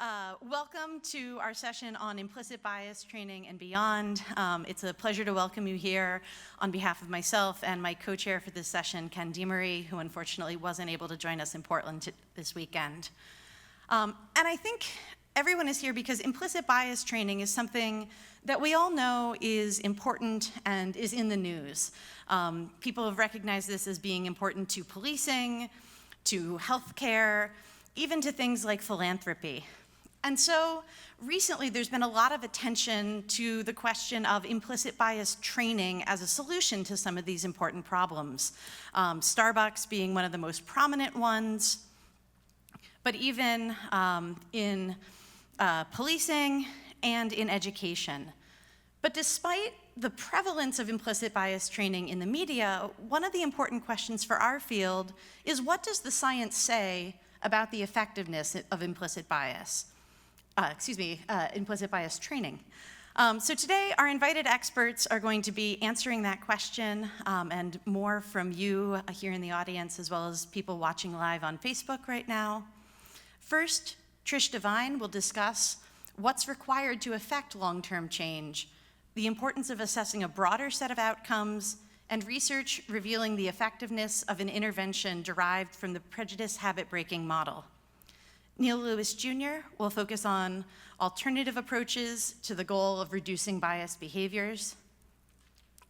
Welcome to our session on implicit bias training and beyond. It's a pleasure to welcome you here on behalf of myself and my co-chair for this session, Ken DeMarie, who unfortunately wasn't able to join us in Portland this weekend. And I think everyone is here because implicit bias training is something that we all know is important and is in the news. People have recognized this as being important to policing, to healthcare, even to things like philanthropy. And so recently there's been a lot of attention to the question of implicit bias training as a solution to some of these important problems. Starbucks being one of the most prominent ones, but even in policing and in education. But despite the prevalence of implicit bias training in the media, one of the important questions for our field is, what does the science say about the effectiveness of implicit bias? Implicit bias training. So today, our invited experts are going to be answering that question and more from you here in the audience, as well as people watching live on Facebook right now. First, Devine will discuss what's required to affect long-term change, the importance of assessing a broader set of outcomes, and research revealing the effectiveness of an intervention derived from the prejudice habit-breaking model. Neil Lewis Jr. will focus on alternative approaches to the goal of reducing biased behaviors.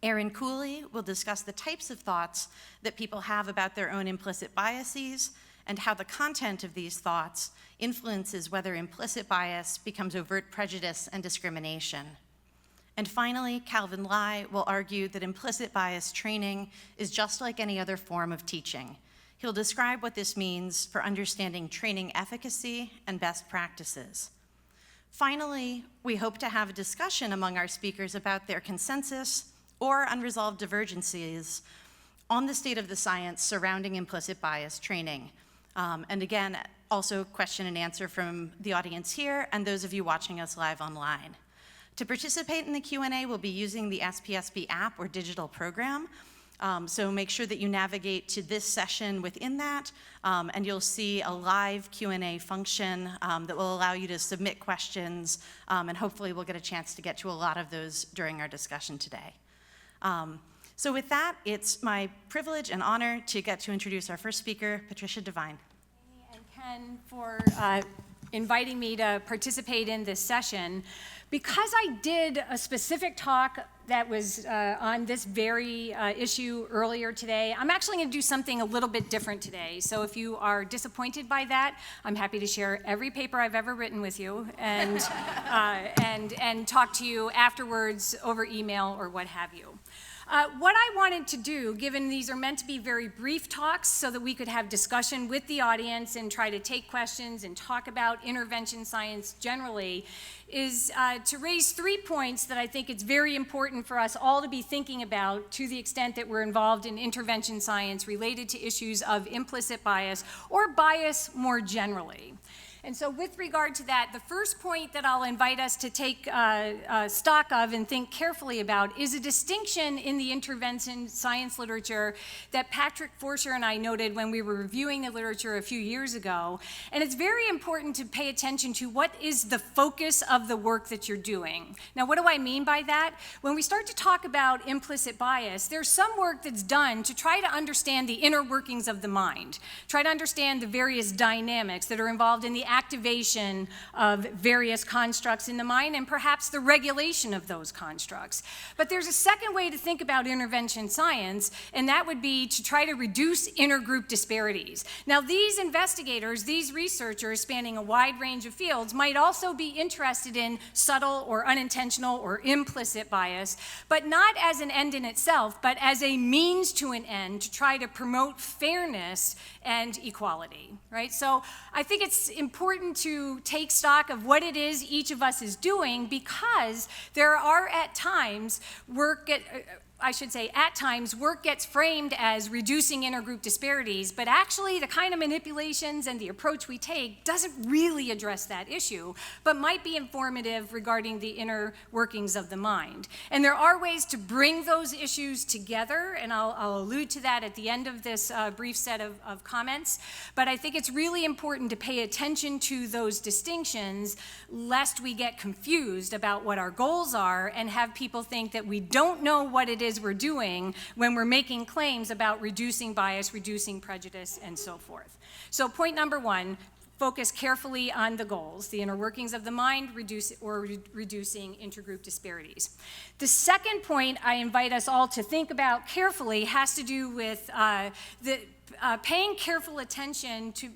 Erin Cooley will discuss the types of thoughts that people have about their own implicit biases and how the content of these thoughts influences whether implicit bias becomes overt prejudice and discrimination. And finally, Calvin Lai will argue that implicit bias training is just like any other form of teaching. He'll describe what this means for understanding training efficacy and best practices. Finally, we hope to have a discussion among our speakers about their consensus or unresolved divergences on the state of the science surrounding implicit bias training. And again, also question and answer from the audience here and those of you watching us live online. To participate in the Q&A, we'll be using the SPSB app or digital program. So make sure that you navigate to this session within that, and you'll see a live Q&A function that will allow you to submit questions, and hopefully we'll get a chance to get to a lot of those during our discussion today. So with that, it's my privilege and honor to get to introduce our first speaker, Patricia Devine. And Ken, for inviting me to participate in this session. Because I did a specific talk that was on this very issue earlier today, I'm actually going to do something a little bit different today. So if you are disappointed by that, I'm happy to share every paper I've ever written with you and, and talk to you afterwards over email or what have you. What I wanted to do, given these are meant to be very brief talks so that we could have discussion with the audience and try to take questions and talk about intervention science generally, is to raise 3 points that I think it's very important for us all to be thinking about to the extent that we're involved in intervention science related to issues of implicit bias or bias more generally. And so with regard to that, the first point that I'll invite us to take stock of and think carefully about is a distinction in the intervention science literature that Patrick Forscher and I noted when we were reviewing the literature a few years ago. And it's very important to pay attention to what is the focus of the work that you're doing. Now, what do I mean by that? When we start to talk about implicit bias, there's some work that's done to try to understand the inner workings of the mind, try to understand the various dynamics that are involved in the activation of various constructs in the mind and perhaps the regulation of those constructs. But there's a second way to think about intervention science, and that would be to try to reduce intergroup disparities. Now, these investigators, these researchers spanning a wide range of fields might also be interested in subtle or unintentional or implicit bias, but not as an end in itself, but as a means to an end to try to promote fairness and equality, right? So I think it's important to take stock of what it is each of us is doing, because there are at times I should say, at times, work gets framed as reducing intergroup disparities, but actually the kind of manipulations and the approach we take doesn't really address that issue, but might be informative regarding the inner workings of the mind. And there are ways to bring those issues together, and I'll allude to that at the end of this brief set of comments, but I think it's really important to pay attention to those distinctions lest we get confused about what our goals are and have people think that we don't know what it is we're doing when we're making claims about reducing bias, reducing prejudice, and so forth. So point number one, focus carefully on the goals, the inner workings of the mind, reducing intergroup disparities. The second point I invite us all to think about carefully has to do with paying careful attention to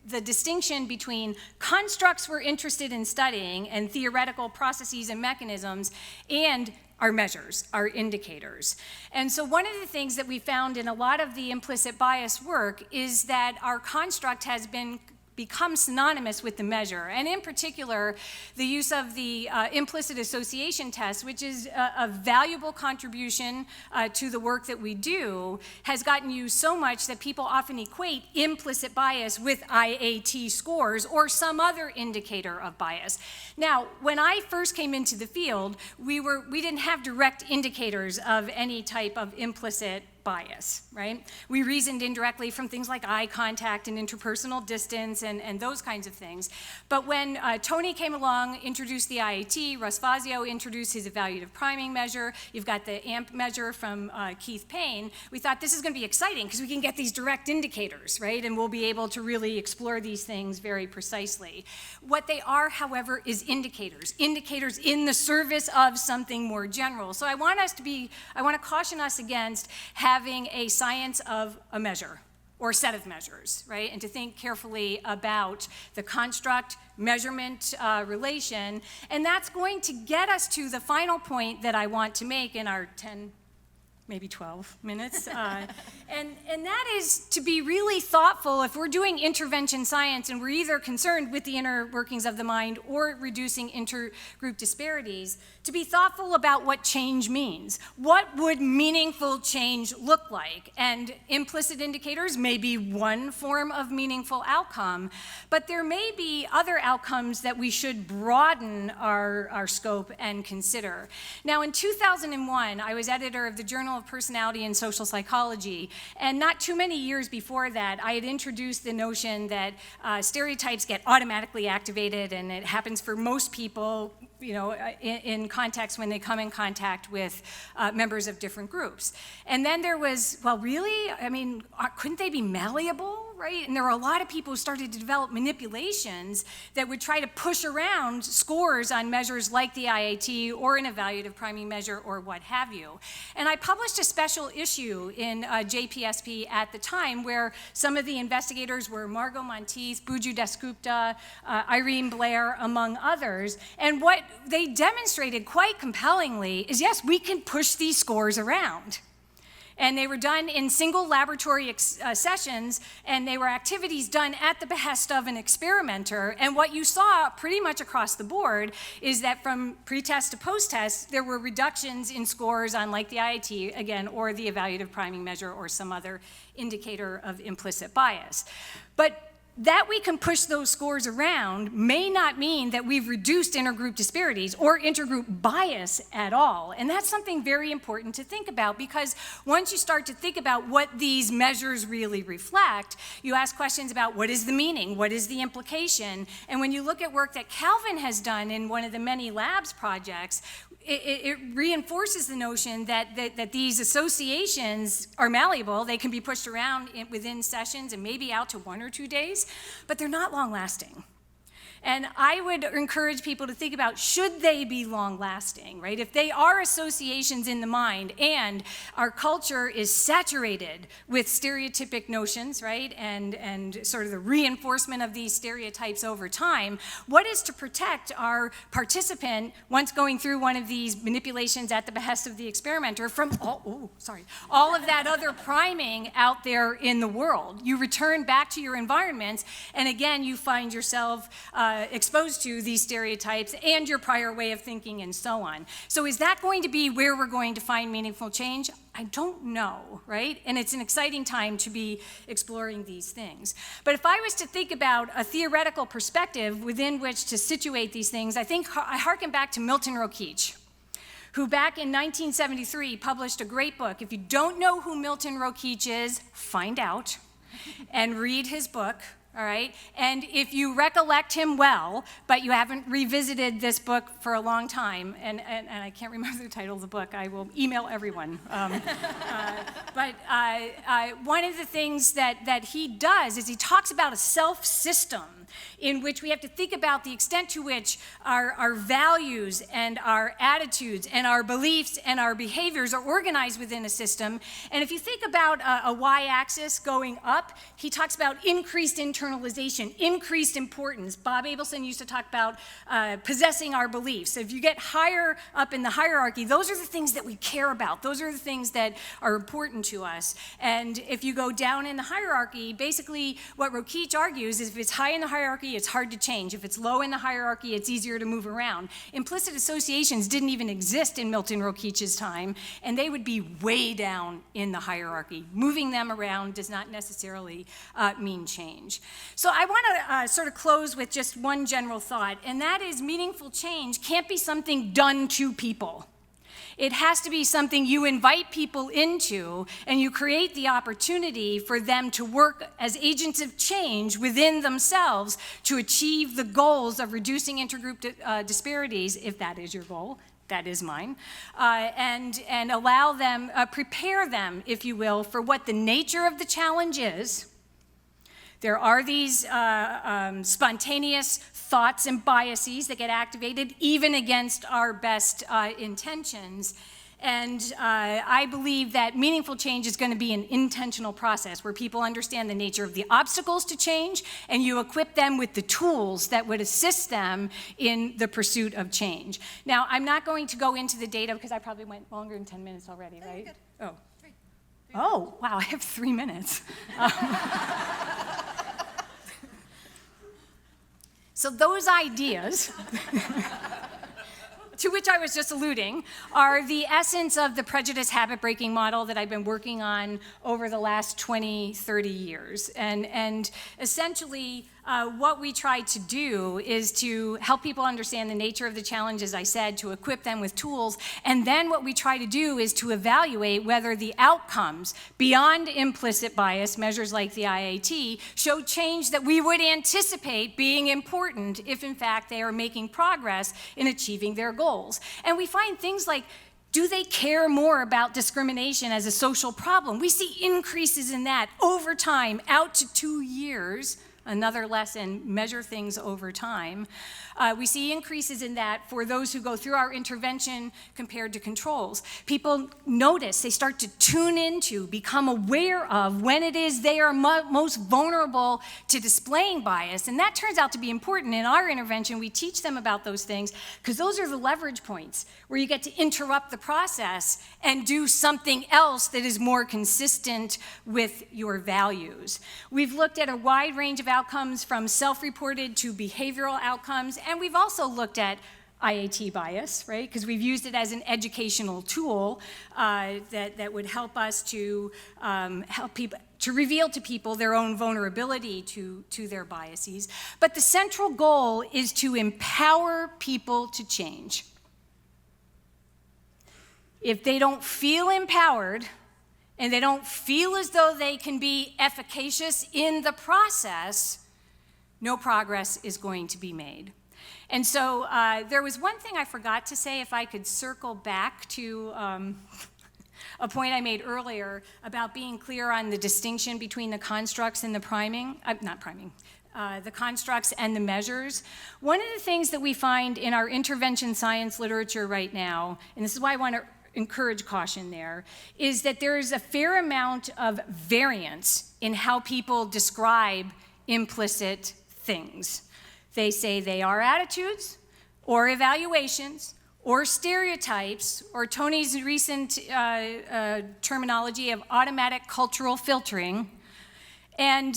the distinction between constructs we're interested in studying and theoretical processes and mechanisms and our measures, our indicators. And so one of the things that we found in a lot of the implicit bias work is that our construct has become synonymous with the measure, and in particular, the use of the implicit association test, which is a valuable contribution to the work that we do, has gotten used so much that people often equate implicit bias with IAT scores or some other indicator of bias. Now, when I first came into the field, we didn't have direct indicators of any type of implicit bias, right? We reasoned indirectly from things like eye contact and interpersonal distance and those kinds of things. But when Tony came along, introduced the IAT, Russ Fazio introduced his evaluative priming measure, you've got the AMP measure from Keith Payne, we thought this is going to be exciting because we can get these direct indicators, right? And we'll be able to really explore these things very precisely. What they are, however, is indicators in the service of something more general. So I want to caution us against having a science of a measure or set of measures, right? And to think carefully about the construct measurement relation. And that's going to get us to the final point that I want to make in our 10, maybe 12 minutes. And that is to be really thoughtful if we're doing intervention science and we're either concerned with the inner workings of the mind or reducing intergroup disparities, to be thoughtful about what change means. What would meaningful change look like? And implicit indicators may be one form of meaningful outcome, but there may be other outcomes that we should broaden our scope and consider. Now, in 2001, I was editor of the Journal of Personality and Social Psychology, and not too many years before that, I had introduced the notion that stereotypes get automatically activated, and it happens for most people, you know, in context when they come in contact with members of different groups. And then there was, well, really? I mean, couldn't they be malleable, right? And there were a lot of people who started to develop manipulations that would try to push around scores on measures like the IAT or an evaluative priming measure or what have you. And I published a special issue in JPSP at the time where some of the investigators were Margot Monteith, Buju Dasgupta, Irene Blair, among others. And what they demonstrated quite compellingly is, yes, we can push these scores around. And they were done in single laboratory sessions, and they were activities done at the behest of an experimenter. And what you saw pretty much across the board is that from pre-test to post-test, there were reductions in scores on like the IAT, again, or the evaluative priming measure or some other indicator of implicit bias. But that we can push those scores around may not mean that we've reduced intergroup disparities or intergroup bias at all. And that's something very important to think about, because once you start to think about what these measures really reflect, you ask questions about what is the meaning, what is the implication, and when you look at work that Calvin has done in one of the many labs projects, it reinforces the notion that these associations are malleable. They can be pushed around within sessions and maybe out to 1 or 2 days, but they're not long-lasting. And I would encourage people to think about, should they be long-lasting, right? If they are associations in the mind and our culture is saturated with stereotypic notions, right, and sort of the reinforcement of these stereotypes over time, what is to protect our participant once going through one of these manipulations at the behest of the experimenter from all of that other priming out there in the world? You return back to your environments, and again, you find yourself exposed to these stereotypes and your prior way of thinking and so on. So is that going to be where we're going to find meaningful change? I don't know, right? And it's an exciting time to be exploring these things. But if I was to think about a theoretical perspective within which to situate these things, I think I hearken back to Milton Rokeach, who back in 1973 published a great book. If you don't know who Milton Rokeach is, find out and read his book. All right, and if you recollect him well, but you haven't revisited this book for a long time, and I can't remember the title of the book, I will email everyone. But one of the things that he does is he talks about a self-system in which we have to think about the extent to which our values and our attitudes and our beliefs and our behaviors are organized within a system. And if you think about a y-axis going up, he talks about increased internalization, increased importance. Bob Abelson used to talk about possessing our beliefs. If you get higher up in the hierarchy, those are the things that we care about. Those are the things that are important to us. And if you go down in the hierarchy, basically what Rokeach argues is if it's high in the hierarchy, it's hard to change. If it's low in the hierarchy, it's easier to move around. Implicit associations didn't even exist in Milton Rokeach's time, and they would be way down in the hierarchy. Moving them around does not necessarily mean change. So I want to sort of close with just one general thought, and that is meaningful change can't be something done to people. It has to be something you invite people into, and you create the opportunity for them to work as agents of change within themselves to achieve the goals of reducing intergroup disparities, if that is your goal. That is mine, and allow them, prepare them, if you will, for what the nature of the challenge is. There are these spontaneous thoughts and biases that get activated even against our best intentions. And I believe that meaningful change is going to be an intentional process where people understand the nature of the obstacles to change, and you equip them with the tools that would assist them in the pursuit of change. Now, I'm not going to go into the data because I probably went longer than 10 minutes already, right? Oh. Oh, wow, I have 3 minutes. So those ideas, to which I was just alluding, are the essence of the prejudice habit-breaking model that I've been working on over the last 20, 30 years. And essentially, what we try to do is to help people understand the nature of the challenge, as I said, to equip them with tools, and then what we try to do is to evaluate whether the outcomes beyond implicit bias, measures like the IAT, show change that we would anticipate being important if in fact they are making progress in achieving their goals. And we find things like, do they care more about discrimination as a social problem? We see increases in that over time, out to 2 years. Another lesson, measure things over time. We see increases in that for those who go through our intervention compared to controls. People notice, they start to tune into, become aware of when it is they are most vulnerable to displaying bias. And that turns out to be important. In our intervention, we teach them about those things because those are the leverage points where you get to interrupt the process and do something else that is more consistent with your values. We've looked at a wide range of outcomes from self-reported to behavioral outcomes, and we've also looked at IAT bias, right? Because we've used it as an educational tool that would help us to help people to reveal to people their own vulnerability to their biases. But the central goal is to empower people to change. If they don't feel empowered, and they don't feel as though they can be efficacious in the process, no progress is going to be made. And so there was one thing I forgot to say, if I could circle back to a point I made earlier about being clear on the distinction between the constructs and the priming, the constructs and the measures. One of the things that we find in our intervention science literature right now, and this is why I want to encourage caution there, is that there is a fair amount of variance in how people describe implicit things. They say they are attitudes, or evaluations, or stereotypes, or Tony's recent terminology of automatic cultural filtering. And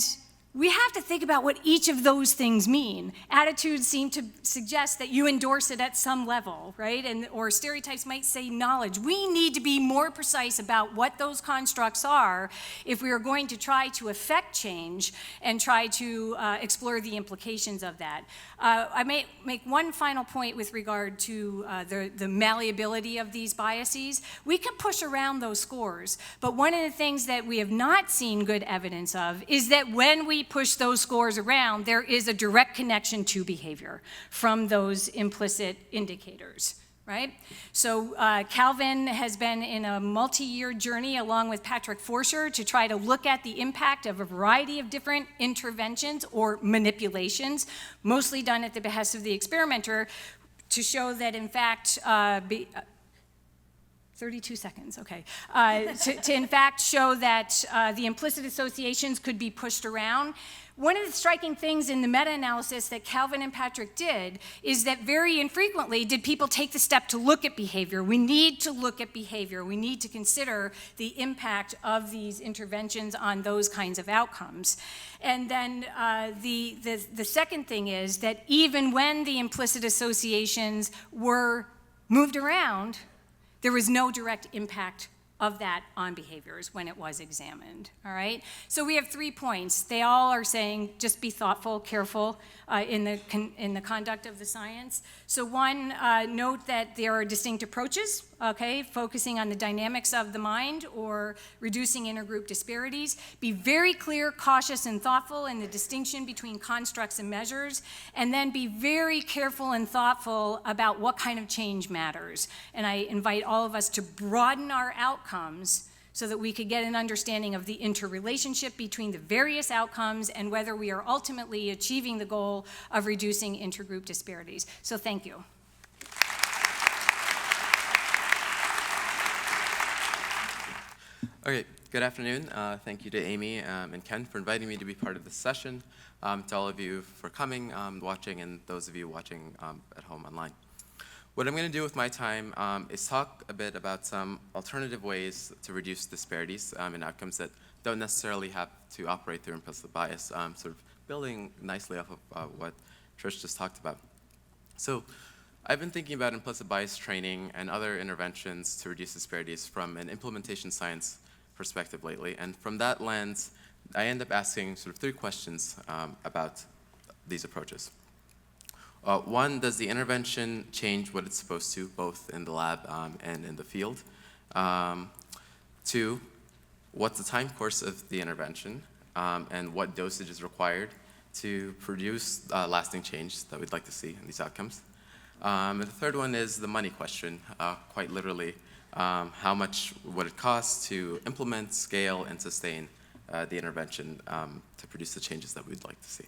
we have to think about what each of those things mean. Attitudes seem to suggest that you endorse it at some level, right? Or stereotypes might say knowledge. We need to be more precise about what those constructs are if we are going to try to affect change and try to explore the implications of that. I may make one final point with regard to the malleability of these biases. We can push around those scores, but one of the things that we have not seen good evidence of is that when we push those scores around, there is a direct connection to behavior from those implicit indicators, right? So Calvin has been in a multi-year journey along with Patrick Forscher to try to look at the impact of a variety of different interventions or manipulations, mostly done at the behest of the experimenter, to show that in fact, 32 seconds, okay. To in fact show that the implicit associations could be pushed around. One of the striking things in the meta-analysis that Calvin and Patrick did is that very infrequently did people take the step to look at behavior. We need to look at behavior. We need to consider the impact of these interventions on those kinds of outcomes. And then the second thing is that even when the implicit associations were moved around, there was no direct impact of that on behaviors when it was examined, all right? So we have 3 points. They all are saying just be thoughtful, careful in the conduct of the science. So one, note that there are distinct approaches, okay, focusing on the dynamics of the mind or reducing intergroup disparities. Be very clear, cautious, and thoughtful in the distinction between constructs and measures, and then be very careful and thoughtful about what kind of change matters. And I invite all of us to broaden our outcomes so that we could get an understanding of the interrelationship between the various outcomes and whether we are ultimately achieving the goal of reducing intergroup disparities. So thank you. Okay, good afternoon. Thank you to Amy and Ken for inviting me to be part of this session, to all of you for coming, watching, and those of you watching at home online. What I'm going to do with my time is talk a bit about some alternative ways to reduce disparities in outcomes that don't necessarily have to operate through implicit bias, sort of building nicely off of what Trish just talked about. So I've been thinking about implicit bias training and other interventions to reduce disparities from an implementation science perspective lately. And from that lens, I end up asking sort of 3 questions about these approaches. One, does the intervention change what it's supposed to, both in the lab and in the field? 2, what's the time course of the intervention and what dosage is required to produce lasting change that we'd like to see in these outcomes? And the third one is the money question, quite literally. How much would it cost to implement, scale, and sustain the intervention to produce the changes that we'd like to see?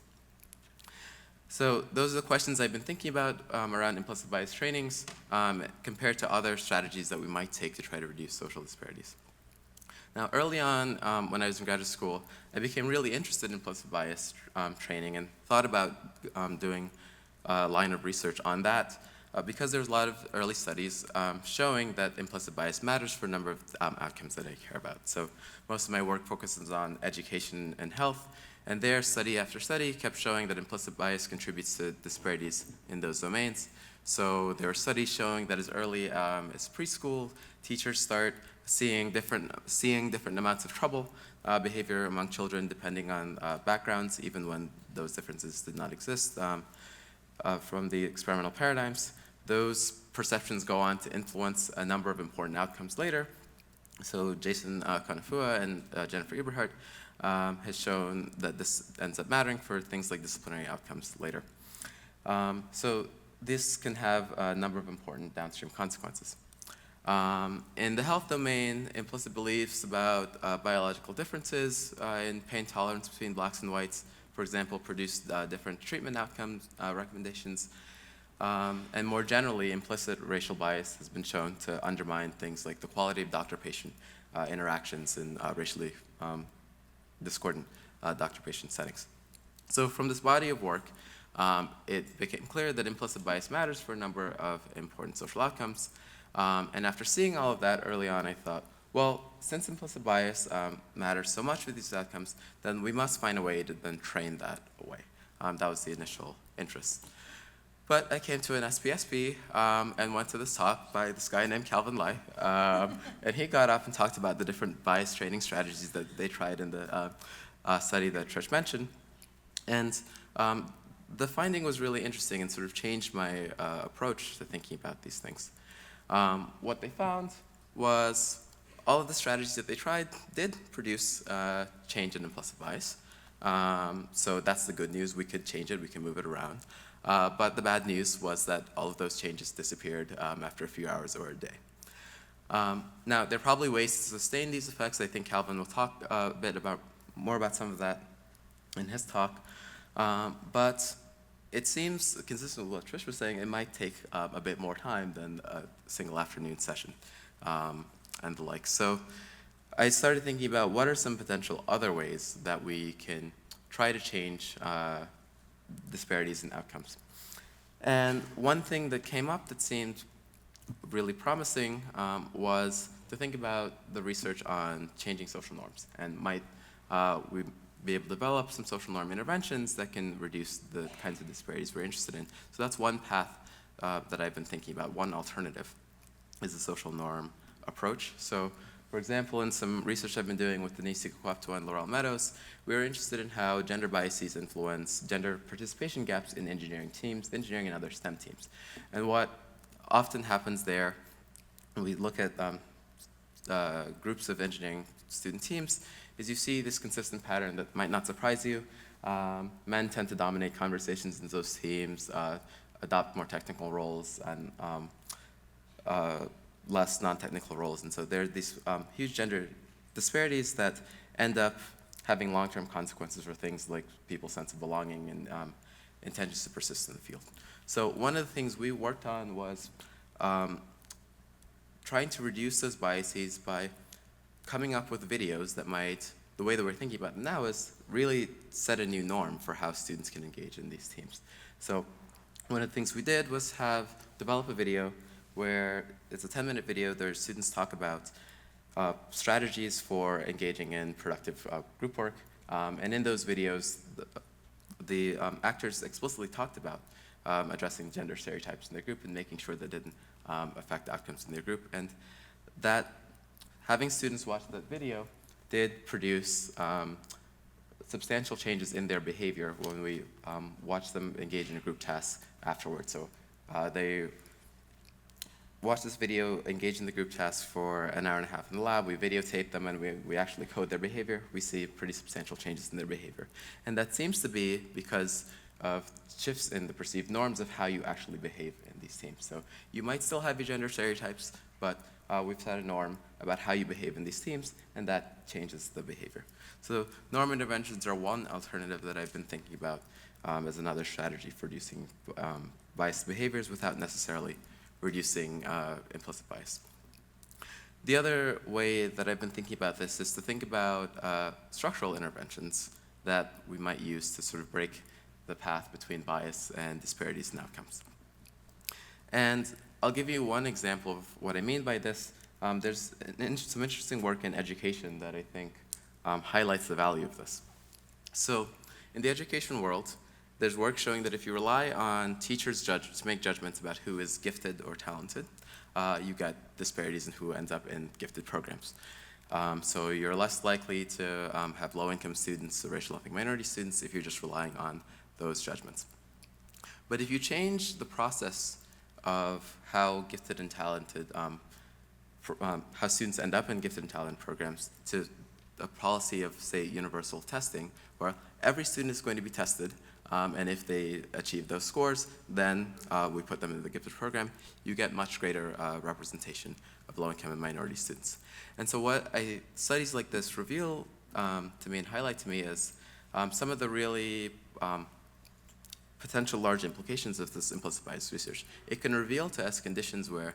So those are the questions I've been thinking about around implicit bias trainings compared to other strategies that we might take to try to reduce social disparities. Now, early on, when I was in graduate school, I became really interested in implicit bias training and thought about doing a line of research on that because there's a lot of early studies showing that implicit bias matters for a number of outcomes that I care about. So most of my work focuses on education and health, and there, study after study kept showing that implicit bias contributes to disparities in those domains. So there are studies showing that as early as preschool, teachers start seeing different amounts of trouble behavior among children depending on backgrounds, even when those differences did not exist from the experimental paradigms. Those perceptions go on to influence a number of important outcomes later. So Jason Konafua and Jennifer Eberhardt has shown that this ends up mattering for things like disciplinary outcomes later. So this can have a number of important downstream consequences. In the health domain, implicit beliefs about biological differences in pain tolerance between blacks and whites, for example, produce different treatment outcomes recommendations. And more generally, implicit racial bias has been shown to undermine things like the quality of doctor-patient interactions in racially discordant doctor-patient settings. So from this body of work, it became clear that implicit bias matters for a number of important social outcomes. And after seeing all of that early on, I thought, well, since implicit bias matters so much with these outcomes, then we must find a way to then train that away. That was the initial interest. But I came to an SPSP and went to this talk by this guy named Calvin Lai. And he got up and talked about the different bias training strategies that they tried in the study that Trish mentioned. And the finding was really interesting and sort of changed my approach to thinking about these things. What they found was all of the strategies that they tried did produce change in implicit bias. So that's the good news. We could change it. We can move it around. But the bad news was that all of those changes disappeared after a few hours or a day. Now, there are probably ways to sustain these effects. I think Calvin will talk a bit more about some of that in his talk. But it seems consistent with what Trish was saying, it might take a bit more time than a single afternoon session and the like. So I started thinking about what are some potential other ways that we can try to change disparities in outcomes. And one thing that came up that seemed really promising was to think about the research on changing social norms, and might we be able to develop some social norm interventions that can reduce the kinds of disparities we're interested in. So that's one path that I've been thinking about. One alternative is the social norm approach. So, for example, in some research I've been doing with Denise Ikukwaptua and Laurel Meadows, we were interested in how gender biases influence gender participation gaps in engineering teams, engineering and other STEM teams. And what often happens there, when we look at groups of engineering student teams, is you see this consistent pattern that might not surprise you. Men tend to dominate conversations in those teams, adopt more technical roles, and less non-technical roles. And so there are these huge gender disparities that end up having long-term consequences for things like people's sense of belonging and intentions to persist in the field. So one of the things we worked on was trying to reduce those biases by coming up with videos that might, the way that we're thinking about them now is really set a new norm for how students can engage in these teams. So one of the things we did was develop a video where it's a 10-minute video. Their students talk about strategies for engaging in productive group work. And in those videos, the actors explicitly talked about addressing gender stereotypes in their group and making sure that didn't affect outcomes in their group. And that, having students watch that video did produce substantial changes in their behavior when we watched them engage in a group task afterwards. So they watch this video, engage in the group task for an hour and a half in the lab. We videotape them, and we actually code their behavior. We see pretty substantial changes in their behavior. And that seems to be because of shifts in the perceived norms of how you actually behave in these teams. So you might still have your gender stereotypes, but we've set a norm about how you behave in these teams, and that changes the behavior. So norm interventions are one alternative that I've been thinking about as another strategy for reducing biased behaviors without necessarily reducing implicit bias. The other way that I've been thinking about this is to think about structural interventions that we might use to sort of break the path between bias and disparities in outcomes. And I'll give you one example of what I mean by this. There's some interesting work in education that I think highlights the value of this. So in the education world, there's work showing that if you rely on teachers to make judgments about who is gifted or talented, you get disparities in who ends up in gifted programs. So you're less likely to have low-income students or racial ethnic minority students if you're just relying on those judgments. But if you change the process of how gifted and talented, how students end up in gifted and talented programs to a policy of, say, universal testing, where every student is going to be tested, and if they achieve those scores, then we put them in the gifted program, you get much greater representation of low-income and minority students. And so what studies like this reveal to me and highlight to me is some of the really potential large implications of this implicit bias research. It can reveal to us conditions where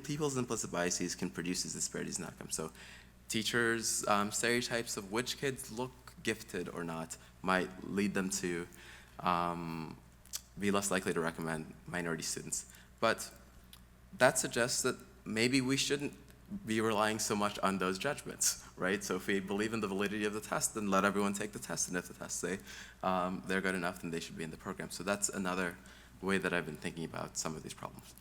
people's implicit biases can produce these disparities in outcomes. So teachers' stereotypes of which kids look gifted or not might lead them to be less likely to recommend minority students. But that suggests that maybe we shouldn't be relying so much on those judgments, right? So if we believe in the validity of the test, then let everyone take the test. And if the tests say they're good enough, then they should be in the program. So that's another way that I've been thinking about some of these problems.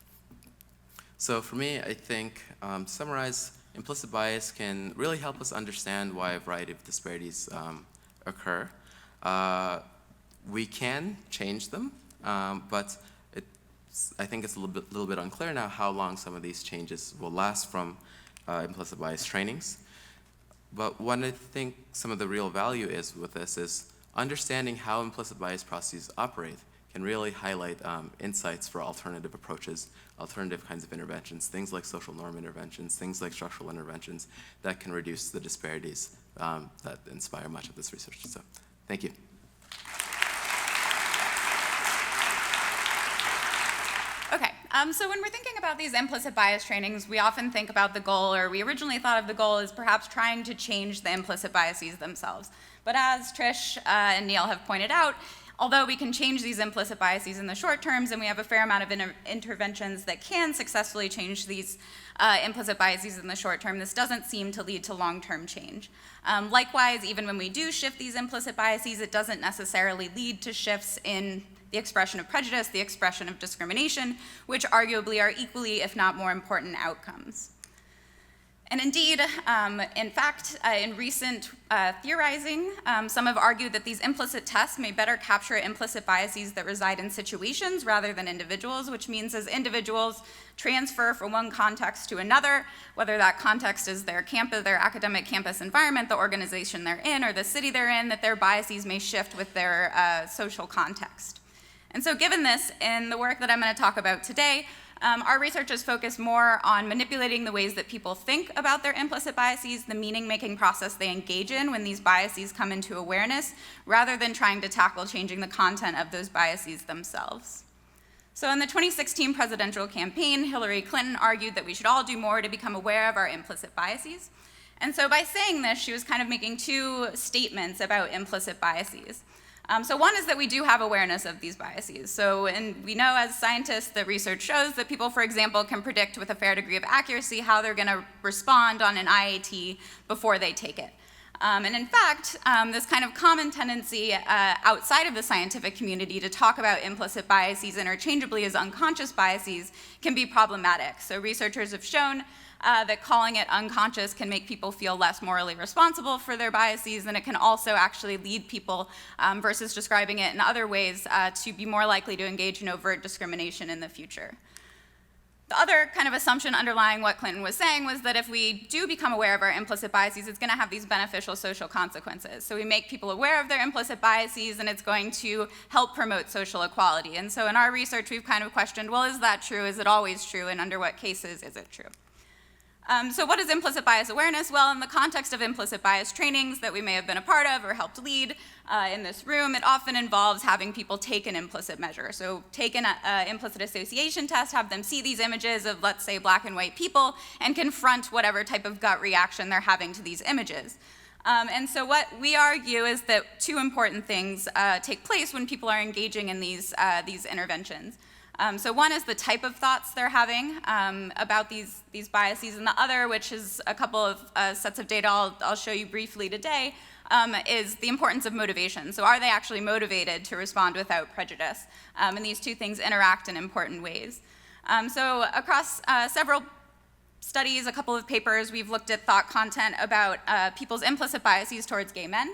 So for me, I think, to summarize, implicit bias can really help us understand why a variety of disparities occur. We can change them, but I think it's a little bit unclear now how long some of these changes will last from implicit bias trainings. But what I think some of the real value is with this is understanding how implicit bias processes operate can really highlight insights for alternative approaches, alternative kinds of interventions, things like social norm interventions, things like structural interventions that can reduce the disparities that inspire much of this research. So, thank you. Okay, so when we're thinking about these implicit bias trainings, we often think about the goal, or we originally thought of the goal as perhaps trying to change the implicit biases themselves. But as Trish and Neil have pointed out, although we can change these implicit biases in the short terms, and we have a fair amount of interventions that can successfully change these implicit biases in the short term, this doesn't seem to lead to long-term change. Likewise, even when we do shift these implicit biases, it doesn't necessarily lead to shifts in the expression of prejudice, the expression of discrimination, which arguably are equally, if not more important outcomes. And indeed, in fact, in recent theorizing, some have argued that these implicit tests may better capture implicit biases that reside in situations rather than individuals, which means as individuals transfer from one context to another, whether that context is their campus, their academic campus environment, the organization they're in, or the city they're in, that their biases may shift with their social context. And so given this, in the work that I'm going to talk about today, our research is focused more on manipulating the ways that people think about their implicit biases, the meaning-making process they engage in when these biases come into awareness, rather than trying to tackle changing the content of those biases themselves. So in the 2016 presidential campaign, Hillary Clinton argued that we should all do more to become aware of our implicit biases. And so by saying this, she was kind of making two statements about implicit biases. So one is that we do have awareness of these biases. So, and we know as scientists that research shows that people, for example, can predict with a fair degree of accuracy how they're going to respond on an IAT before they take it. And in fact, this kind of common tendency outside of the scientific community to talk about implicit biases interchangeably as unconscious biases can be problematic. So researchers have shown that calling it unconscious can make people feel less morally responsible for their biases, and it can also actually lead people, versus describing it in other ways, to be more likely to engage in overt discrimination in the future. The other kind of assumption underlying what Clinton was saying was that if we do become aware of our implicit biases, it's going to have these beneficial social consequences. So we make people aware of their implicit biases, and it's going to help promote social equality. And so in our research, we've kind of questioned, well, is that true? Is it always true? And under what cases is it true? So what is implicit bias awareness? Well, in the context of implicit bias trainings that we may have been a part of or helped lead in this room, it often involves having people take an implicit measure. So take an implicit association test, have them see these images of, let's say, black and white people, and confront whatever type of gut reaction they're having to these images. And so what we argue is that two important things take place when people are engaging in these interventions. So one is the type of thoughts they're having about these biases, and the other, which is a couple of sets of data I'll show you briefly today, is the importance of motivation. So are they actually motivated to respond without prejudice? And these two things interact in important ways. So across several studies, a couple of papers, we've looked at thought content about people's implicit biases towards gay men.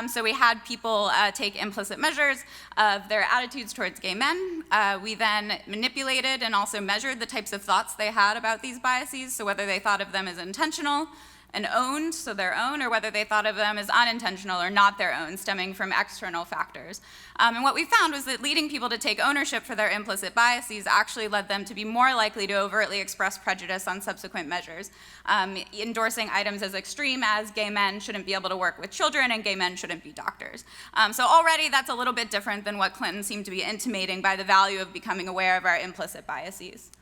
So we had people take implicit measures of their attitudes towards gay men. We then manipulated and also measured the types of thoughts they had about these biases, so whether they thought of them as intentional and owned, so their own, or whether they thought of them as unintentional or not their own, stemming from external factors. And what we found was that leading people to take ownership for their implicit biases actually led them to be more likely to overtly express prejudice on subsequent measures, endorsing items as extreme as gay men shouldn't be able to work with children and gay men shouldn't be doctors. So already that's a little bit different than what Clinton seemed to be intimating by the value of becoming aware of our implicit biases.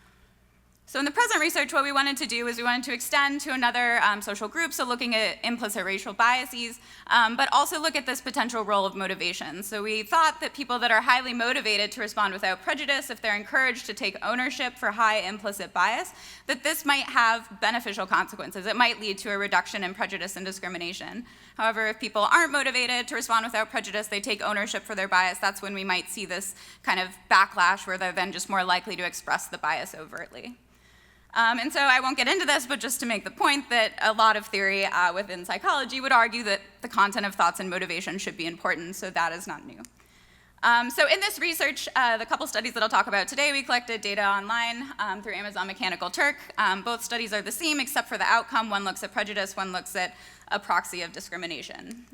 So in the present research, what we wanted to do is we wanted to extend to another social group, so looking at implicit racial biases, but also look at this potential role of motivation. So we thought that people that are highly motivated to respond without prejudice, if they're encouraged to take ownership for high implicit bias, that this might have beneficial consequences. It might lead to a reduction in prejudice and discrimination. However, if people aren't motivated to respond without prejudice, they take ownership for their bias, that's when we might see this kind of backlash where they're then just more likely to express the bias overtly. And so I won't get into this, but just to make the point that a lot of theory within psychology would argue that the content of thoughts and motivation should be important, so that is not new. So in this research, the couple studies that I'll talk about today, we collected data online through Amazon Mechanical Turk. Both studies are the same except for the outcome. One looks at prejudice, one looks at a proxy of discrimination.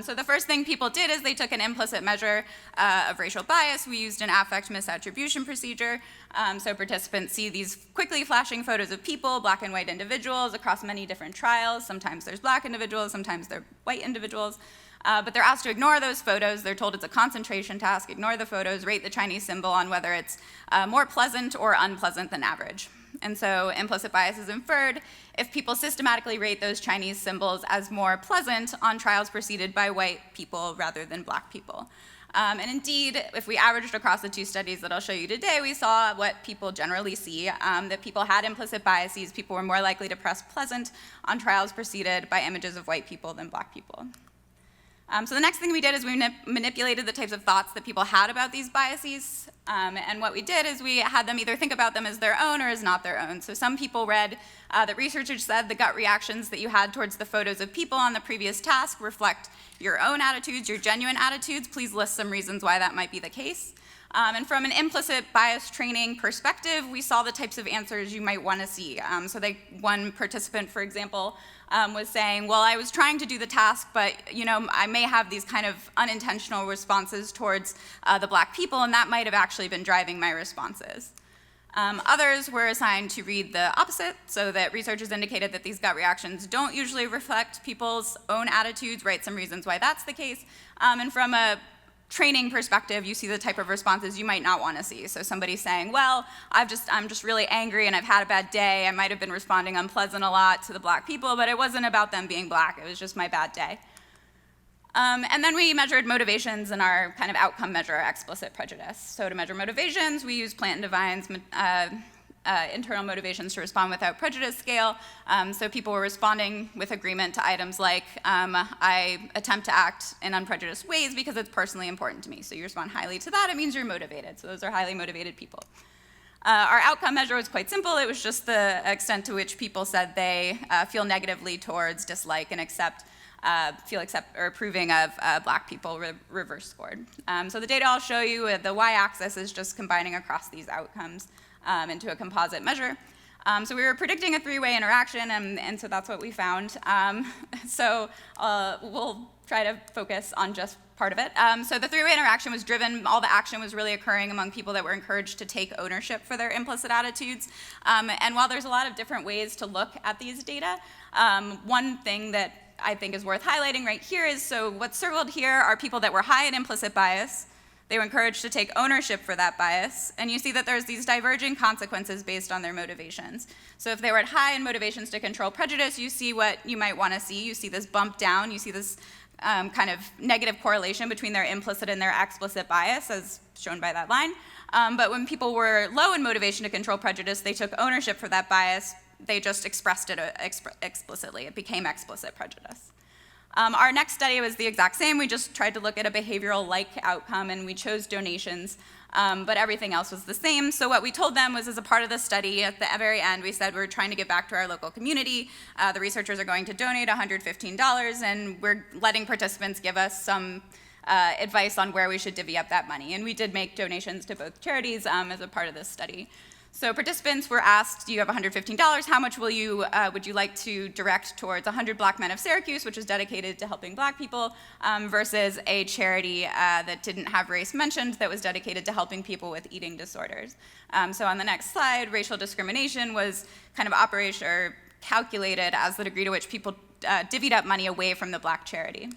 So the first thing people did is they took an implicit measure of racial bias. We used an affect misattribution procedure. So participants see these quickly flashing photos of people, black and white individuals, across many different trials. Sometimes there's black individuals, sometimes they're white individuals. But they're asked to ignore those photos. They're told it's a concentration task. Ignore the photos, rate the Chinese symbol on whether it's more pleasant or unpleasant than average. And so implicit bias is inferred if people systematically rate those Chinese symbols as more pleasant on trials preceded by white people rather than black people. And indeed, if we averaged across the two studies that I'll show you today, we saw what people generally see, that people had implicit biases. People were more likely to press pleasant on trials preceded by images of white people than black people. So the next thing we did is we manipulated the types of thoughts that people had about these biases. And what we did is we had them either think about them as their own or as not their own. So some people read that researchers said the gut reactions that you had towards the photos of people on the previous task reflect your own attitudes, your genuine attitudes. Please list some reasons why that might be the case. And from an implicit bias training perspective, we saw the types of answers you might want to see. So one participant, for example, was saying, well, I was trying to do the task, but I may have these kind of unintentional responses towards the black people, and that might have actually been driving my responses. Others were assigned to read the opposite, so that researchers indicated that these gut reactions don't usually reflect people's own attitudes, write some reasons why that's the case. And from a training perspective, you see the type of responses you might not want to see. So somebody saying, well, I'm just really angry and I've had a bad day. I might have been responding unpleasant a lot to the black people, but it wasn't about them being black. It was just my bad day. And then we measured motivations in our kind of outcome measure, explicit prejudice. So to measure motivations, we used Plant and Devine's internal motivations to respond without prejudice scale. So people were responding with agreement to items like, I attempt to act in unprejudiced ways because it's personally important to me. So you respond highly to that, it means you're motivated. So those are highly motivated people. Our outcome measure was quite simple. It was just the extent to which people said they feel negatively towards, dislike, and approving of black people reverse scored. So the data I'll show you, the y-axis is just combining across these outcomes into a composite measure. So we were predicting a three-way interaction, and so that's what we found. So we'll try to focus on just part of it. So the three-way interaction was driven, all the action was really occurring among people that were encouraged to take ownership for their implicit attitudes. And while there's a lot of different ways to look at these data, one thing that I think is worth highlighting right here is, so what's circled here are people that were high in implicit bias. They were encouraged to take ownership for that bias, and you see that there's these diverging consequences based on their motivations. So if they were at high in motivations to control prejudice, you see what you might want to see. You see this bump down, you see this kind of negative correlation between their implicit and their explicit bias, as shown by that line. But when people were low in motivation to control prejudice, they took ownership for that bias. They just expressed it explicitly. It became explicit prejudice. Our next study was the exact same. We just tried to look at a behavioral-like outcome, and we chose donations, but everything else was the same. So what we told them was, as a part of the study, at the very end, we said we're trying to give back to our local community. The researchers are going to donate $115, and we're letting participants give us some advice on where we should divvy up that money. And we did make donations to both charities as a part of this study. So participants were asked, do you have $115? How much would you like to direct towards 100 Black Men of Syracuse, which is dedicated to helping black people, versus a charity that didn't have race mentioned that was dedicated to helping people with eating disorders. So on the next slide, racial discrimination was kind of operated or calculated as the degree to which people divvied up money away from the black charity.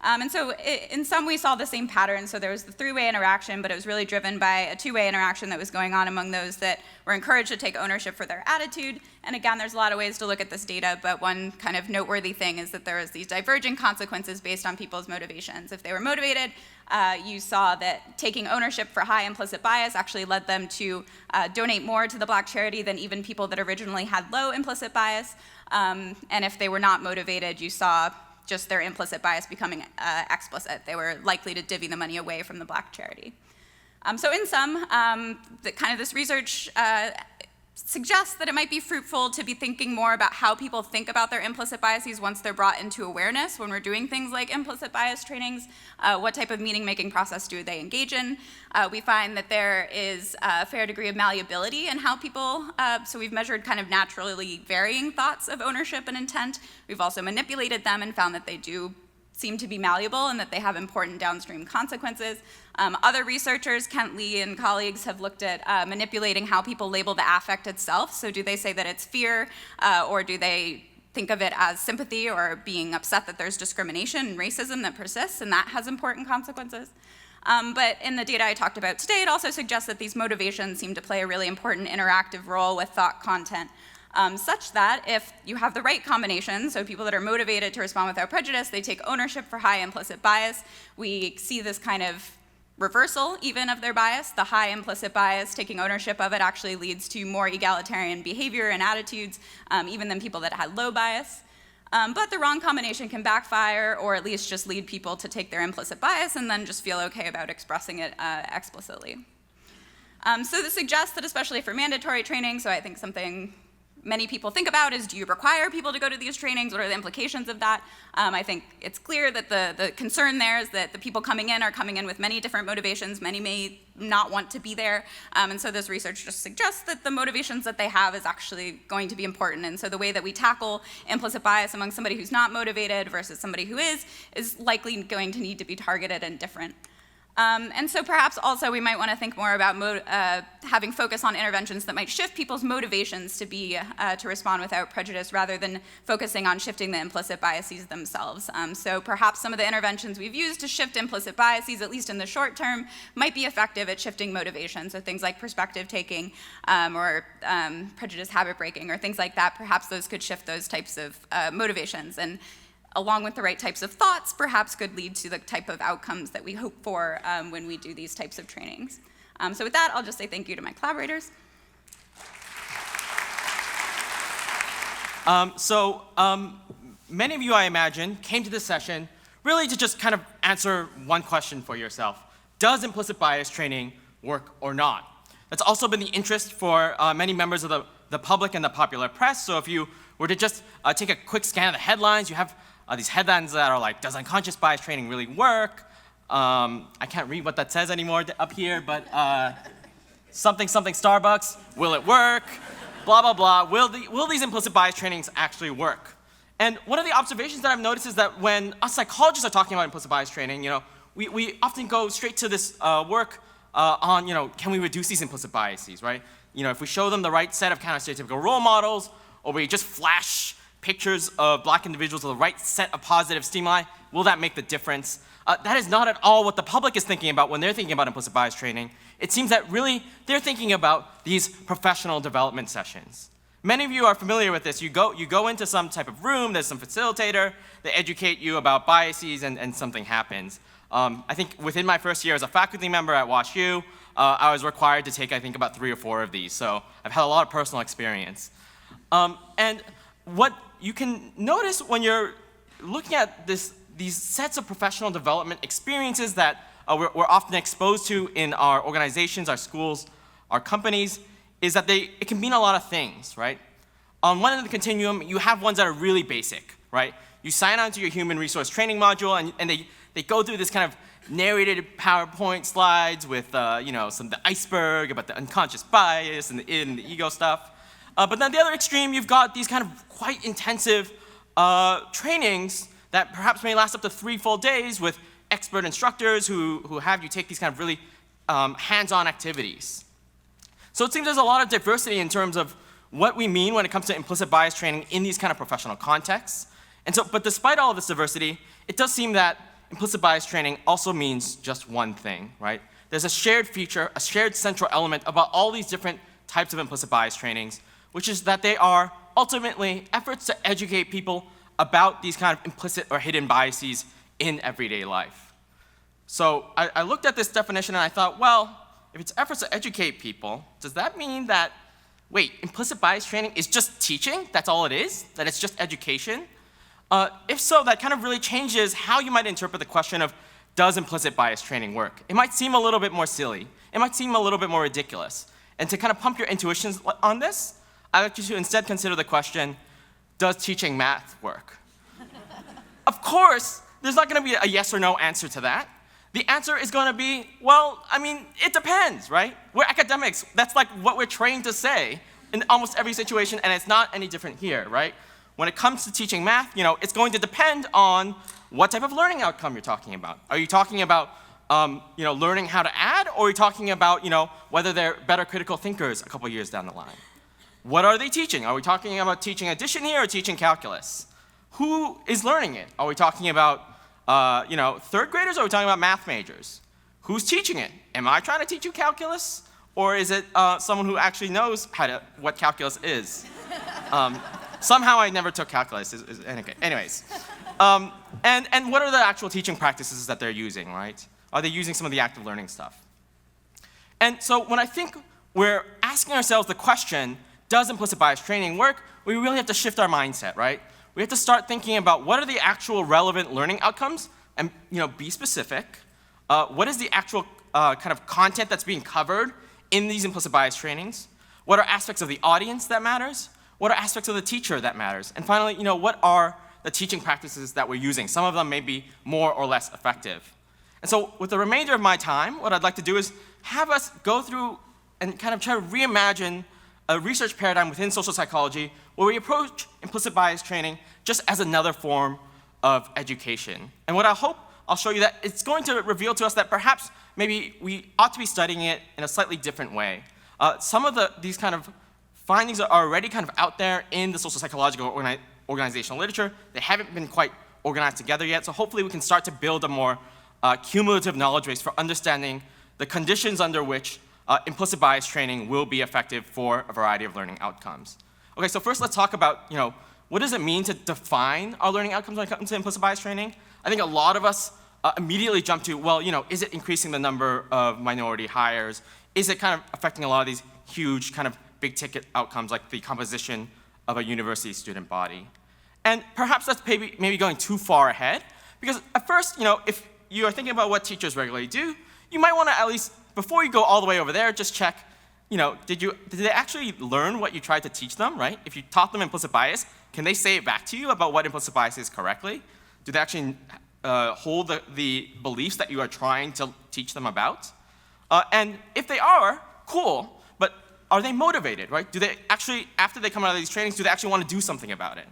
And so in some, we saw the same pattern. So there was the three-way interaction, but it was really driven by a two-way interaction that was going on among those that were encouraged to take ownership for their attitude. And again, there's a lot of ways to look at this data, but one kind of noteworthy thing is that there was these diverging consequences based on people's motivations. If they were motivated, you saw that taking ownership for high implicit bias actually led them to donate more to the Black charity than even people that originally had low implicit bias. And if they were not motivated, you saw just their implicit bias becoming explicit. They were likely to divvy the money away from the Black charity. So in sum, this research suggests that it might be fruitful to be thinking more about how people think about their implicit biases once they're brought into awareness when we're doing things like implicit bias trainings. What type of meaning-making process do they engage in? We find that there is a fair degree of malleability in how people, so we've measured kind of naturally varying thoughts of ownership and intent. We've also manipulated them and found that they do seem to be malleable and that they have important downstream consequences. Other researchers, Kent Lee and colleagues, have looked at manipulating how people label the affect itself. So do they say that it's fear, or do they think of it as sympathy or being upset that there's discrimination and racism that persists, and that has important consequences? But in the data I talked about today, it also suggests that these motivations seem to play a really important interactive role with thought content. Such that if you have the right combination, so people that are motivated to respond without prejudice, they take ownership for high implicit bias, we see this kind of reversal even of their bias. The high implicit bias, taking ownership of it, actually leads to more egalitarian behavior and attitudes, even than people that had low bias. But the wrong combination can backfire, or at least just lead people to take their implicit bias and then just feel okay about expressing it explicitly. So this suggests that especially for mandatory training, so I think something many people think about is, do you require people to go to these trainings? What are the implications of that? I think it's clear that the concern there is that the people coming in are coming in with many different motivations. Many may not want to be there. And so this research just suggests that the motivations that they have is actually going to be important. And so the way that we tackle implicit bias among somebody who's not motivated versus somebody who is likely going to need to be targeted and different. And so perhaps also we might want to think more about having focus on interventions that might shift people's motivations to be to respond without prejudice rather than focusing on shifting the implicit biases themselves. So perhaps some of the interventions we've used to shift implicit biases, at least in the short term, might be effective at shifting motivation. So things like perspective taking or prejudice habit breaking or things like that, perhaps those could shift those types of motivations. And along with the right types of thoughts, perhaps could lead to the type of outcomes that we hope for when we do these types of trainings. So with that, I'll just say thank you to my collaborators. Many of you, I imagine, came to this session really to just kind of answer one question for yourself. Does implicit bias training work or not? That's also been the interest for many members of the public and the popular press. So if you were to just take a quick scan of the headlines, you have these headlines that are like, does unconscious bias training really work? I can't read what that says anymore up here, but something, something Starbucks, will it work? Blah, blah, blah. Will these implicit bias trainings actually work? And one of the observations that I've noticed is that when us psychologists are talking about implicit bias training, we often go straight to this work on, can we reduce these implicit biases, right? If we show them the right set of counter-stereotypical role models, or we just flash pictures of Black individuals with the right set of positive stimuli, will that make the difference? That is not at all what the public is thinking about when they're thinking about implicit bias training. It seems that really they're thinking about these professional development sessions. Many of you are familiar with this. You go into some type of room, there's some facilitator, they educate you about biases, and something happens. I think within my first year as a faculty member at WashU, I was required to take, I think, about 3 or 4 of these. So I've had a lot of personal experience. And what you can notice when you're looking at these sets of professional development experiences that we're often exposed to in our organizations, our schools, our companies, is that it can mean a lot of things, right? On one end of the continuum, you have ones that are really basic, right? You sign on to your human resource training module, and they go through this kind of narrated PowerPoint slides with the iceberg about the unconscious bias and the id and the ego stuff. But then the other extreme, you've got these kind of quite intensive trainings that perhaps may last up to 3 full days with expert instructors who have you take these kind of really hands-on activities. So it seems there's a lot of diversity in terms of what we mean when it comes to implicit bias training in these kind of professional contexts. But despite all of this diversity, it does seem that implicit bias training also means just one thing, right? There's a shared feature, a shared central element about all these different types of implicit bias trainings, which is that they are ultimately efforts to educate people about these kind of implicit or hidden biases in everyday life. So I looked at this definition and I thought, well, if it's efforts to educate people, does that mean that, wait, implicit bias training is just teaching? That's all it is? That it's just education? If so, that kind of really changes how you might interpret the question of, does implicit bias training work? It might seem a little bit more silly. It might seem a little bit more ridiculous. And to kind of pump your intuitions on this, I'd like you to instead consider the question, does teaching math work? Of course, there's not going to be a yes or no answer to that. The answer is going to be, well, I mean, it depends, right? We're academics. That's like what we're trained to say in almost every situation, and it's not any different here, right? When it comes to teaching math, it's going to depend on what type of learning outcome you're talking about. Are you talking about learning how to add, or are you talking about whether they're better critical thinkers a couple years down the line? What are they teaching? Are we talking about teaching addition here or teaching calculus? Who is learning it? Are we talking about third graders, or are we talking about math majors? Who's teaching it? Am I trying to teach you calculus, or is it someone who actually knows what calculus is? Somehow I never took calculus. Anyways. And what are the actual teaching practices that they're using, right? Are they using some of the active learning stuff? And so when I think we're asking ourselves the question, does implicit bias training work? We really have to shift our mindset, right? We have to start thinking about what are the actual relevant learning outcomes and be specific. What is the actual kind of content that's being covered in these implicit bias trainings? What are aspects of the audience that matters? What are aspects of the teacher that matters? And finally, what are the teaching practices that we're using? Some of them may be more or less effective. And so with the remainder of my time, what I'd like to do is have us go through and kind of try to reimagine a research paradigm within social psychology where we approach implicit bias training just as another form of education. And what I hope I'll show you that it's going to reveal to us that perhaps maybe we ought to be studying it in a slightly different way. Some of these kind of findings are already kind of out there in the social psychological organizational literature. They haven't been quite organized together yet, so hopefully we can start to build a more cumulative knowledge base for understanding the conditions under which implicit bias training will be effective for a variety of learning outcomes. Okay, so first let's talk about, what does it mean to define our learning outcomes when it comes to implicit bias training? I think a lot of us immediately jump to, well, is it increasing the number of minority hires? Is it kind of affecting a lot of these huge kind of big ticket outcomes like the composition of a university student body? And perhaps that's maybe going too far ahead, because at first, if you are thinking about what teachers regularly do, you might want to at least, before you go all the way over there, just check, did they actually learn what you tried to teach them, right? If you taught them implicit bias, can they say it back to you about what implicit bias is correctly? Do they actually hold the beliefs that you are trying to teach them about? And if they are, cool, but are they motivated, right? Do they actually, after they come out of these trainings, do they actually want to do something about it?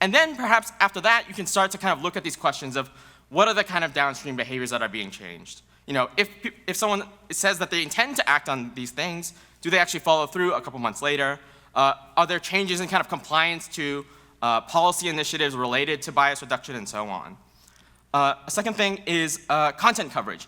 And then perhaps after that, you can start to kind of look at these questions of what are the kind of downstream behaviors that are being changed? If someone says that they intend to act on these things, do they actually follow through a couple months later? Are there changes in kind of compliance to policy initiatives related to bias reduction and so on? A second thing is content coverage.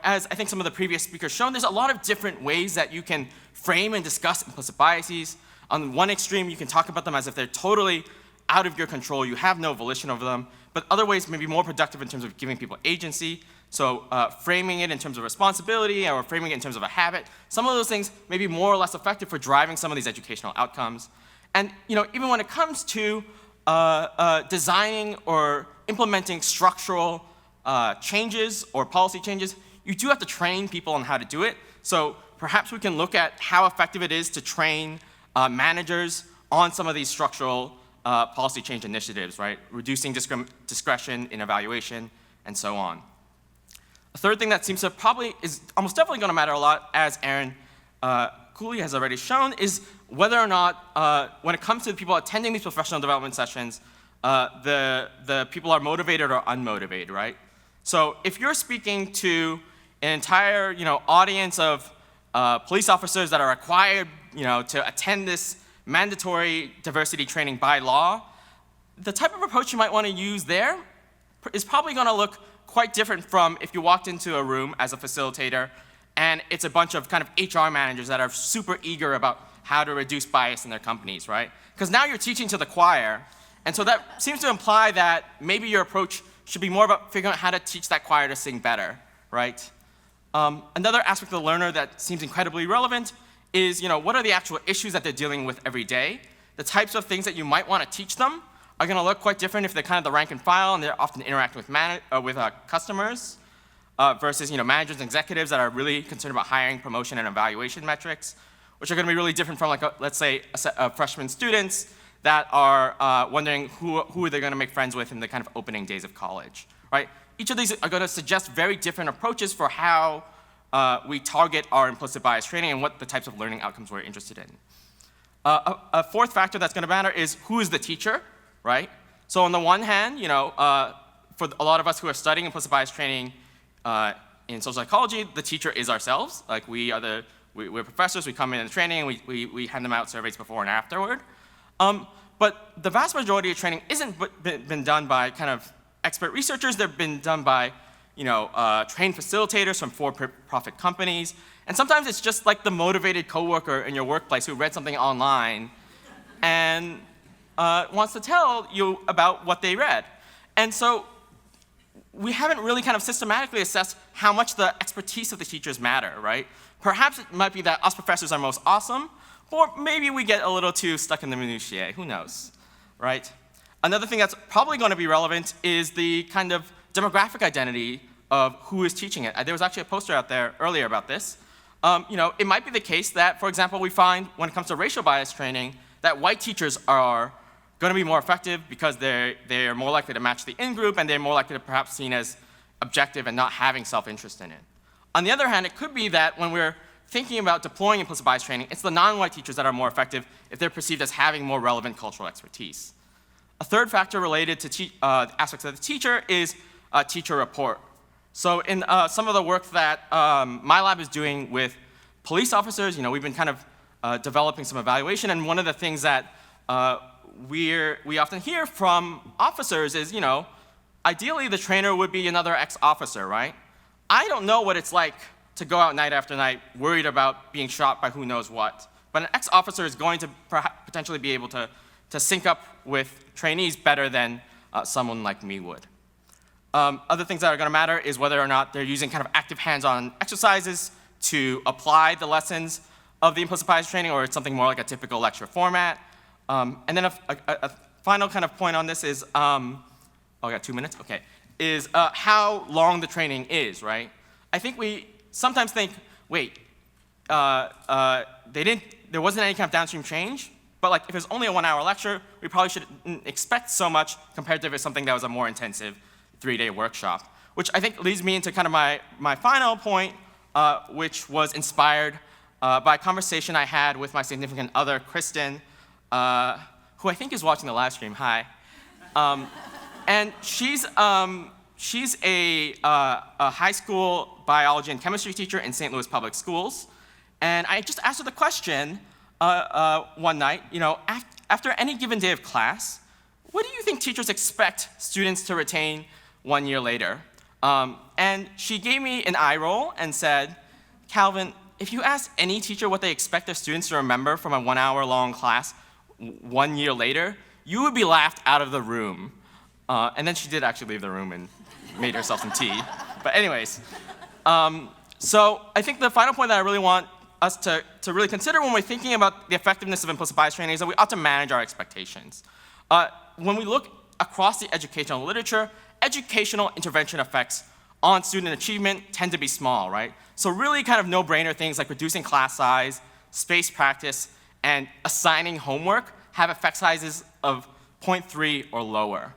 As I think some of the previous speakers shown, there's a lot of different ways that you can frame and discuss implicit biases. On one extreme, you can talk about them as if they're totally out of your control, you have no volition over them, but other ways may be more productive in terms of giving people agency. So framing it in terms of responsibility or framing it in terms of a habit, some of those things may be more or less effective for driving some of these educational outcomes. And even when it comes to designing or implementing structural changes or policy changes, you do have to train people on how to do it. So perhaps we can look at how effective it is to train managers on some of these structural policy change initiatives, right? Reducing discretion in evaluation and so on. A third thing that seems to is almost definitely going to matter a lot, as Erin Cooley has already shown, is whether or not, when it comes to the people attending these professional development sessions, the people are motivated or unmotivated, right? So if you're speaking to an entire, audience of police officers that are required, to attend this mandatory diversity training by law, the type of approach you might want to use there is probably going to look quite different from if you walked into a room as a facilitator and it's a bunch of kind of HR managers that are super eager about how to reduce bias in their companies, right? Because now you're teaching to the choir, and so that seems to imply that maybe your approach should be more about figuring out how to teach that choir to sing better, right? Another aspect of the learner that seems incredibly relevant is, what are the actual issues that they're dealing with every day? The types of things that you might want to teach them are going to look quite different if they're kind of the rank and file and they're often interacting with customers versus managers and executives that are really concerned about hiring, promotion, and evaluation metrics, which are going to be really different from, let's say, a set of freshman students that are wondering who they're going to make friends with in the kind of opening days of college, right? Each of these are going to suggest very different approaches for how we target our implicit bias training and what the types of learning outcomes we're interested in. A fourth factor that's going to matter is who is the teacher, right? So on the one hand, for a lot of us who are studying implicit bias training in social psychology, the teacher is ourselves. Like we're professors, we come in the training, and we hand them out surveys before and afterward. But the vast majority of training isn't been done by kind of expert researchers. They've been done by trained facilitators from for-profit companies. And sometimes it's just like the motivated coworker in your workplace who read something online and wants to tell you about what they read. And so we haven't really kind of systematically assessed how much the expertise of the teachers matter, right? Perhaps it might be that us professors are most awesome, or maybe we get a little too stuck in the minutiae, who knows, right? Another thing that's probably going to be relevant is the kind of demographic identity of who is teaching it. There was actually a poster out there earlier about this. It might be the case that, for example, we find when it comes to racial bias training that white teachers are going to be more effective because they're more likely to match the in-group and they're more likely to perhaps seen as objective and not having self-interest in it. On the other hand, it could be that when we're thinking about deploying implicit bias training, it's the non-white teachers that are more effective if they're perceived as having more relevant cultural expertise. A third factor related to aspects of the teacher is teacher rapport. So in some of the work that my lab is doing with police officers, we've been kind of developing some evaluation, and one of the things that we often hear from officers is, ideally the trainer would be another ex-officer, right? I don't know what it's like to go out night after night worried about being shot by who knows what, but an ex-officer is going to potentially be able to sync up with trainees better than someone like me would. Other things that are going to matter is whether or not they're using kind of active hands-on exercises to apply the lessons of the implicit bias training, or it's something more like a typical lecture format. And then a final kind of point on this is, I got 2 minutes? Okay. Is how long the training is, right? I think we sometimes think, wait, there wasn't any kind of downstream change, but like if it's only a 1-hour lecture, we probably shouldn't expect so much compared to if it's something that was a more intensive 3-day workshop, which I think leads me into kind of my final point, which was inspired by a conversation I had with my significant other, Kristen, who I think is watching the live stream. Hi. And she's a high school biology and chemistry teacher in St. Louis Public Schools. And I just asked her the question one night, after any given day of class, what do you think teachers expect students to retain 1 year later? And she gave me an eye roll and said, Calvin, if you ask any teacher what they expect their students to remember from a 1-hour-long class 1 year later, you would be laughed out of the room. And then she did actually leave the room and made herself some tea. But anyways, so I think the final point that I really want us to really consider when we're thinking about the effectiveness of implicit bias training is that we ought to manage our expectations. When we look across the educational literature, educational intervention effects on student achievement tend to be small, right? So really kind of no-brainer things like reducing class size, space practice, and assigning homework have effect sizes of 0.3 or lower.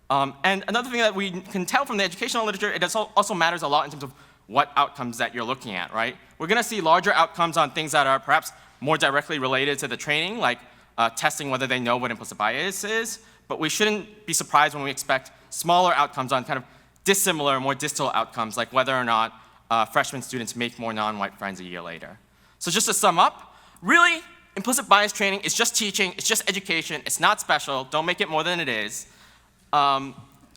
And another thing that we can tell from the educational literature, it also matters a lot in terms of what outcomes that you're looking at, right? We're going to see larger outcomes on things that are perhaps more directly related to the training, like testing whether they know what implicit bias is, but we shouldn't be surprised when we expect smaller outcomes on kind of dissimilar, more distal outcomes, like whether or not freshman students make more non-white friends a year later. So just to sum up, really, implicit bias training is just teaching, it's just education, it's not special, don't make it more than it is.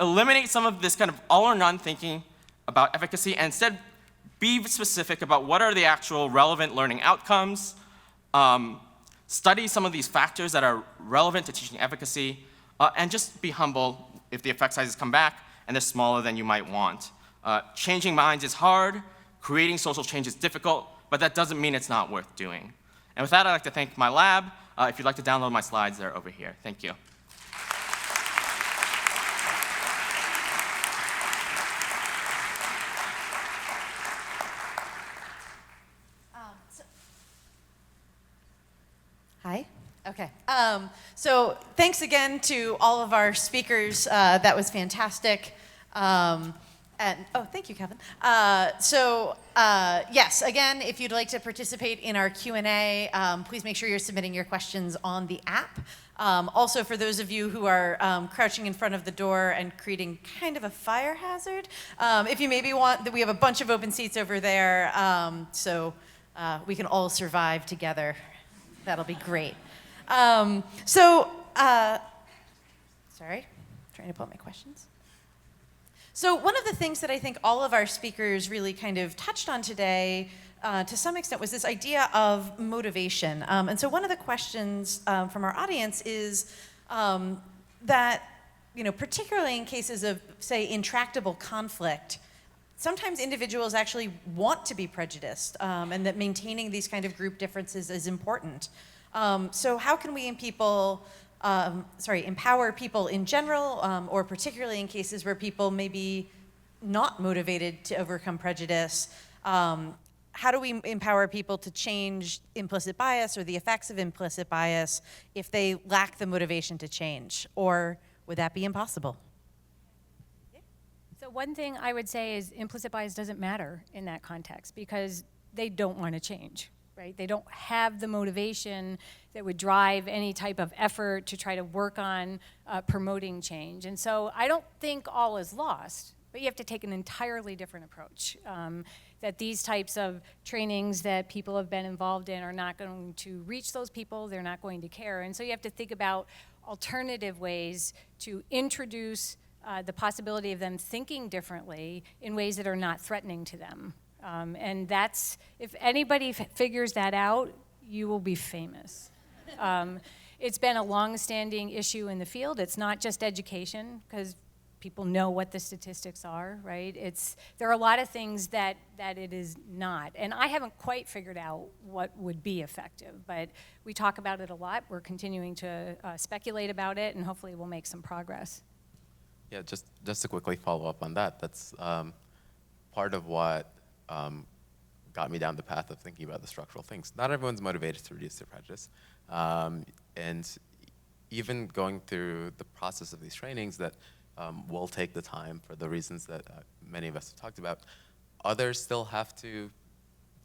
eliminate some of this kind of all or none thinking about efficacy and instead be specific about what are the actual relevant learning outcomes, study some of these factors that are relevant to teaching efficacy, and just be humble if the effect sizes come back and they're smaller than you might want. Changing minds is hard, creating social change is difficult, but that doesn't mean it's not worth doing. And with that, I'd like to thank my lab. If you'd like to download my slides, they're over here. Thank you. Hi. Okay. So thanks again to all of our speakers. That was fantastic. And thank you, Kevin. Yes, again, if you'd like to participate in our Q&A, please make sure you're submitting your questions on the app. Also, for those of you who are crouching in front of the door and creating kind of a fire hazard, if you maybe want, we have a bunch of open seats over there, so we can all survive together. That'll be great. Sorry, trying to pull up my questions. So one of the things that I think all of our speakers really kind of touched on today, to some extent, was this idea of motivation. And so one of the questions from our audience is that, particularly in cases of, say, intractable conflict, sometimes individuals actually want to be prejudiced, and that maintaining these kind of group differences is important. So how can we empower people in general, or particularly in cases where people may be not motivated to overcome prejudice? How do we empower people to change implicit bias or the effects of implicit bias if they lack the motivation to change? Or would that be impossible? So one thing I would say is implicit bias doesn't matter in that context because they don't want to change, right? They don't have the motivation that would drive any type of effort to try to work on promoting change. And so I don't think all is lost, but you have to take an entirely different approach. That these types of trainings that people have been involved in are not going to reach those people, they're not going to care. And so you have to think about alternative ways to introduce the possibility of them thinking differently in ways that are not threatening to them. And that's, if anybody figures that out, you will be famous. It's been a long-standing issue in the field. It's not just education, because people know what the statistics are, right? There are a lot of things that it is not. And I haven't quite figured out what would be effective, but we talk about it a lot. We're continuing to speculate about it, and hopefully we'll make some progress. Yeah, just to quickly follow up on that, that's part of what got me down the path of thinking about the structural things. Not everyone's motivated to reduce their prejudice. And even going through the process of these trainings that will take the time for the reasons that many of us have talked about, others still have to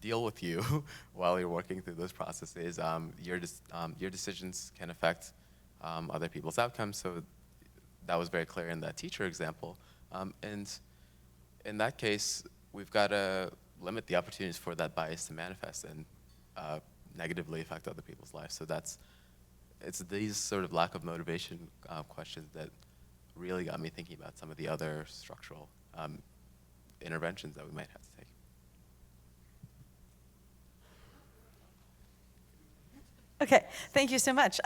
deal with you while you're working through those processes. Your decisions can affect other people's outcomes, so that was very clear in that teacher example. And in that case, we've got to limit the opportunities for that bias to manifest and negatively affect other people's lives. So it's these sort of lack of motivation questions that really got me thinking about some of the other structural interventions that we might have to take. Okay, thank you so much.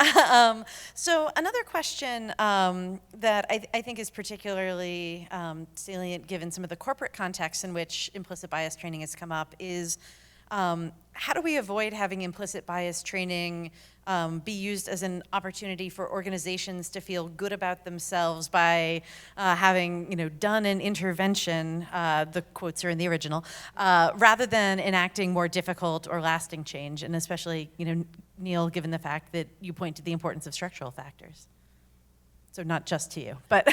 So another question that I think is particularly salient given some of the corporate contexts in which implicit bias training has come up is how do we avoid having implicit bias training be used as an opportunity for organizations to feel good about themselves by having done an intervention, the quotes are in the original, rather than enacting more difficult or lasting change, and especially Neil, given the fact that you point to the importance of structural factors. So not just to you, but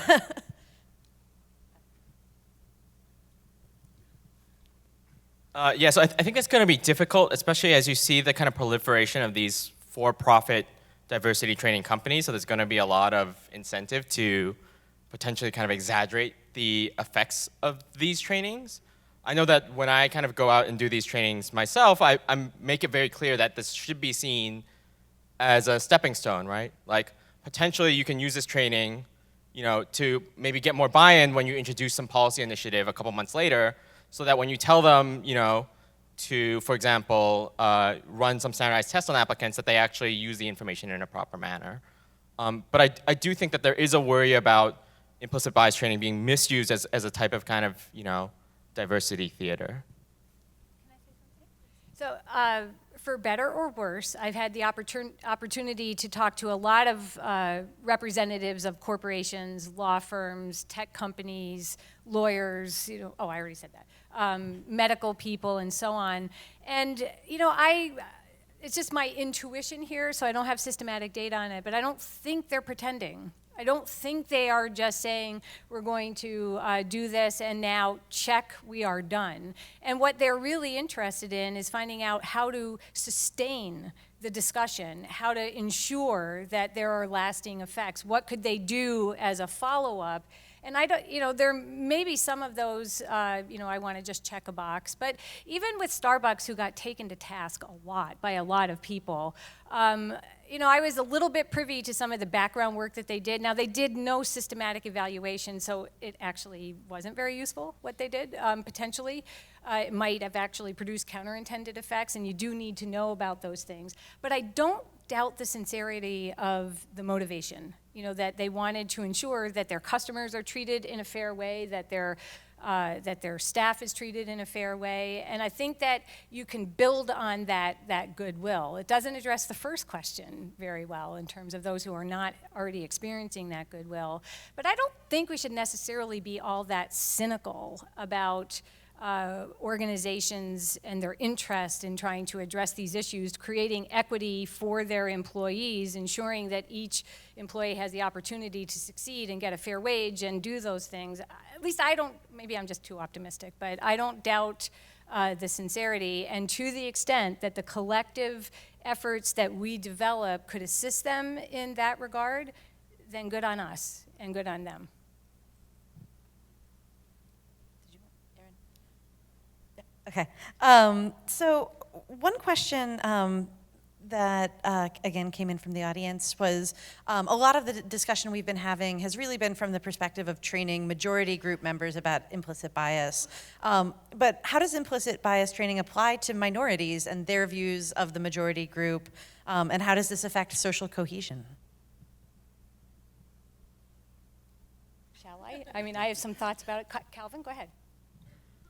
Yeah, so I think it's going to be difficult, especially as you see the kind of proliferation of these for-profit diversity training companies. So there's going to be a lot of incentive to potentially kind of exaggerate the effects of these trainings. I know that when I kind of go out and do these trainings myself, I make it very clear that this should be seen as a stepping stone, right? Like, potentially you can use this training to maybe get more buy-in when you introduce some policy initiative a couple months later, so that when you tell them, to, for example, run some standardized tests on applicants, that they actually use the information in a proper manner. But I do think that there is a worry about implicit bias training being misused as a type of kind of, diversity theater. So, for better or worse, I've had the opportunity to talk to a lot of representatives of corporations, law firms, tech companies, lawyers, I already said that, medical people, and so on. And, it's just my intuition here, so I don't have systematic data on it, but I don't think they're pretending. I don't think they are just saying, we're going to do this and now check, we are done. And what they're really interested in is finding out how to sustain the discussion, how to ensure that there are lasting effects. What could they do as a follow-up? And I don't, there may be some of those, I want to just check a box. But even with Starbucks, who got taken to task a lot by a lot of people, I was a little bit privy to some of the background work that they did. Now, they did no systematic evaluation, so it actually wasn't very useful, what they did, potentially. It might have actually produced counterintended effects, and you do need to know about those things. But I don't doubt the sincerity of the motivation, that they wanted to ensure that their customers are treated in a fair way, that their staff is treated in a fair way. And I think that you can build on that goodwill. It doesn't address the first question very well in terms of those who are not already experiencing that goodwill. But I don't think we should necessarily be all that cynical about organizations and their interest in trying to address these issues, creating equity for their employees, ensuring that each employee has the opportunity to succeed and get a fair wage and do those things. At least I don't, maybe I'm just too optimistic, but I don't doubt the sincerity. And to the extent that the collective efforts that we develop could assist them in that regard, then good on us and good on them. Okay. So one question that, again, came in from the audience was a lot of the discussion we've been having has really been from the perspective of training majority group members about implicit bias. But how does implicit bias training apply to minorities and their views of the majority group? And how does this affect social cohesion? Shall I? I mean, I have some thoughts about it. Calvin, go ahead.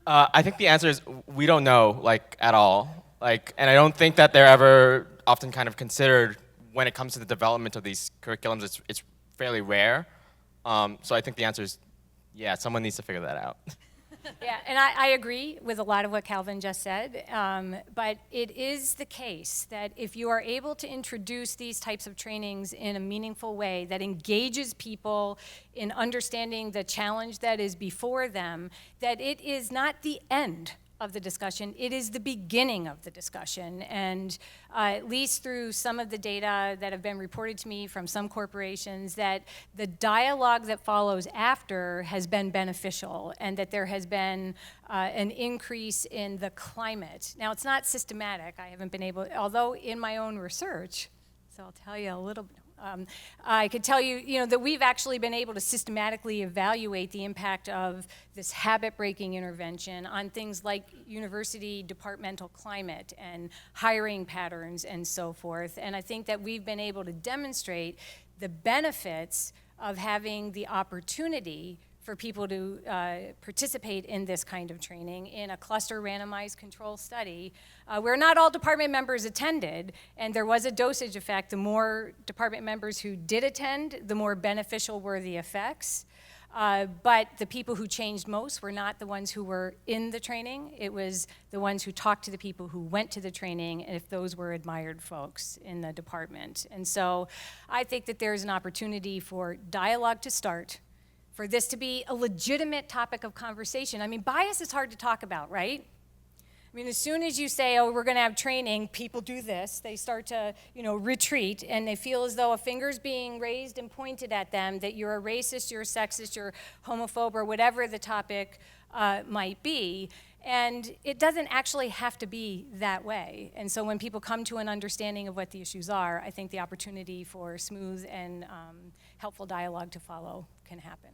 I think the answer is we don't know, at all. And I don't think that they're ever often kind of considered when it comes to the development of these curriculums. It's fairly rare. So I think the answer is, yeah, someone needs to figure that out. Yeah, and I agree with a lot of what Calvin just said, but it is the case that if you are able to introduce these types of trainings in a meaningful way that engages people in understanding the challenge that is before them, that it is not the end of the discussion, it is the beginning of the discussion. And at least through some of the data that have been reported to me from some corporations, that the dialogue that follows after has been beneficial, and that there has been an increase in the climate. Now, it's not systematic. I haven't been able, although in my own research, so I'll tell you a little bit. I could tell you, that we've actually been able to systematically evaluate the impact of this habit-breaking intervention on things like university departmental climate and hiring patterns and so forth. And I think that we've been able to demonstrate the benefits of having the opportunity for people to participate in this kind of training in a cluster randomized control study where not all department members attended, and there was a dosage effect. The more department members who did attend, the more beneficial were the effects. But the people who changed most were not the ones who were in the training. It was the ones who talked to the people who went to the training, and if those were admired folks in the department. And so I think that there's an opportunity for dialogue to start, for this to be a legitimate topic of conversation. I mean, bias is hard to talk about, right? I mean, as soon as you say, oh, we're going to have training, people do this. They start to, retreat, and they feel as though a finger's being raised and pointed at them, that you're a racist, you're a sexist, you're homophobe, or whatever the topic might be. And it doesn't actually have to be that way. And so when people come to an understanding of what the issues are, I think the opportunity for smooth and helpful dialogue to follow can happen.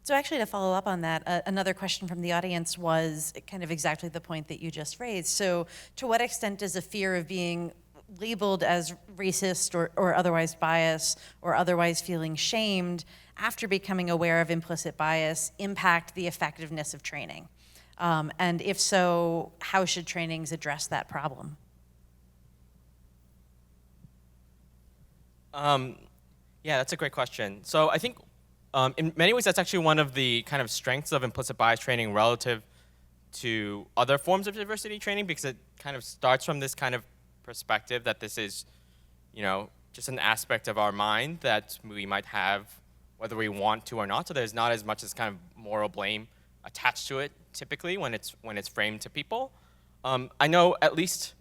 So actually, to follow up on that, another question from the audience was kind of exactly the point that you just raised. So to what extent does a fear of being labeled as racist or otherwise biased or otherwise feeling shamed after becoming aware of implicit bias impact the effectiveness of training? And if so, how should trainings address that problem? Yeah, that's a great question. So I think in many ways that's actually one of the kind of strengths of implicit bias training relative to other forms of diversity training, because it kind of starts from this kind of perspective that this is, just an aspect of our mind that we might have whether we want to or not. So there's not as much as kind of moral blame attached to it typically when it's framed to people. I know at least,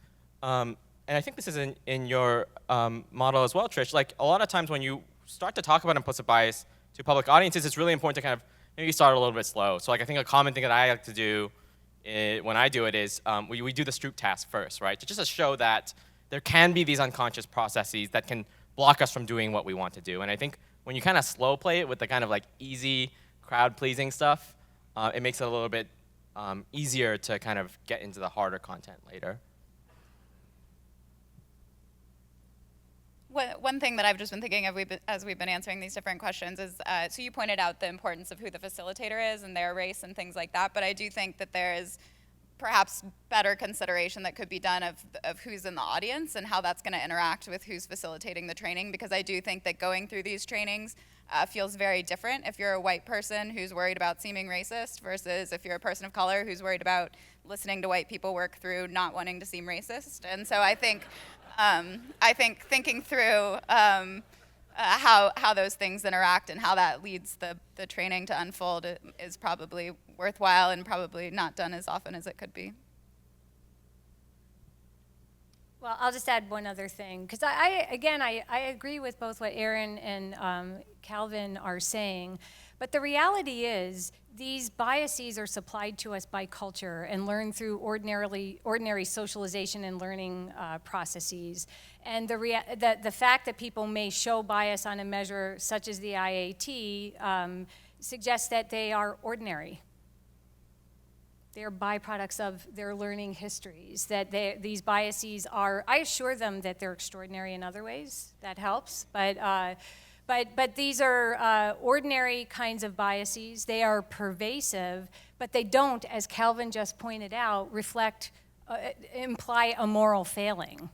and I think this is in your model as well, Trish, like a lot of times when you start to talk about implicit bias to public audiences, it's really important to kind of maybe start a little bit slow. So like I think a common thing that I like to do when I do it is we do the Stroop task first, right? Just to show that there can be these unconscious processes that can block us from doing what we want to do. And I think when you kind of slow play it with the kind of like easy crowd-pleasing stuff, it makes it a little bit easier to kind of get into the harder content later. One thing that I've just been thinking of as we've been answering these different questions is, so you pointed out the importance of who the facilitator is and their race and things like that, but I do think that there is perhaps better consideration that could be done of who's in the audience and how that's going to interact with who's facilitating the training, because I do think that going through these trainings feels very different if you're a white person who's worried about seeming racist versus if you're a person of color who's worried about listening to white people work through not wanting to seem racist. And so I think thinking through how those things interact and how that leads the training to unfold is probably worthwhile and probably not done as often as it could be. Well, I'll just add one other thing, because I agree with both what Erin and Calvin are saying, but the reality is these biases are supplied to us by culture and learned through ordinary socialization and learning processes. And the fact that people may show bias on a measure such as the IAT suggests that they are ordinary. They are byproducts of their learning histories, that these biases are, I assure them that they're extraordinary in other ways, that helps, but these are ordinary kinds of biases. They are pervasive, but they don't, as Calvin just pointed out, imply a moral failing.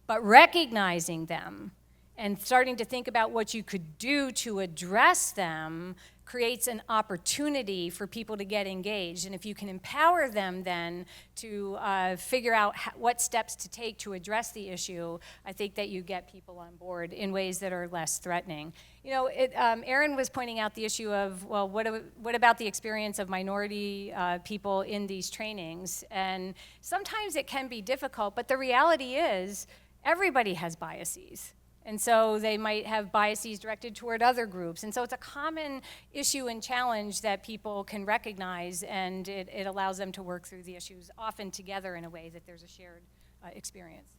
But recognizing them and starting to think about what you could do to address them creates an opportunity for people to get engaged. And if you can empower them then to figure out what steps to take to address the issue, I think that you get people on board in ways that are less threatening. Erin was pointing out the issue of, well, what about the experience of minority people in these trainings? And sometimes it can be difficult, but the reality is everybody has biases. And so they might have biases directed toward other groups. And so it's a common issue and challenge that people can recognize, and it allows them to work through the issues, often together in a way that there's a shared experience.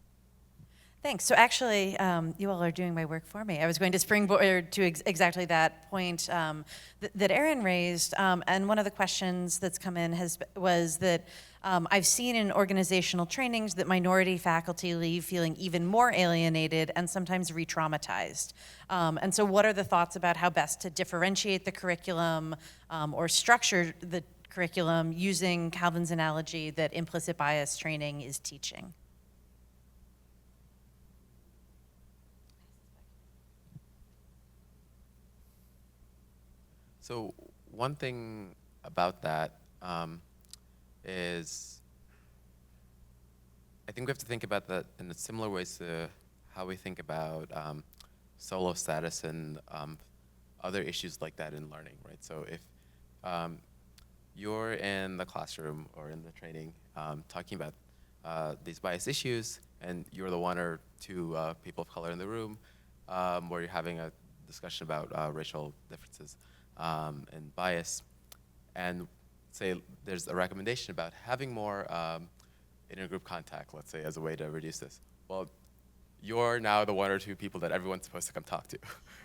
Thanks. So actually, you all are doing my work for me. I was going to springboard to exactly that point that Erin raised, and one of the questions that's come in was that I've seen in organizational trainings that minority faculty leave feeling even more alienated and sometimes re-traumatized. And so what are the thoughts about how best to differentiate the curriculum or structure the curriculum using Calvin's analogy that implicit bias training is teaching? So one thing about that is I think we have to think about that in a similar ways to how we think about solo status and other issues like that in learning, right? So if you're in the classroom or in the training talking about these bias issues, and you're the one or two people of color in the room, where you're having a discussion about racial differences, and bias, and say there's a recommendation about having more intergroup contact, let's say, as a way to reduce this. Well, you're now the one or two people that everyone's supposed to come talk to,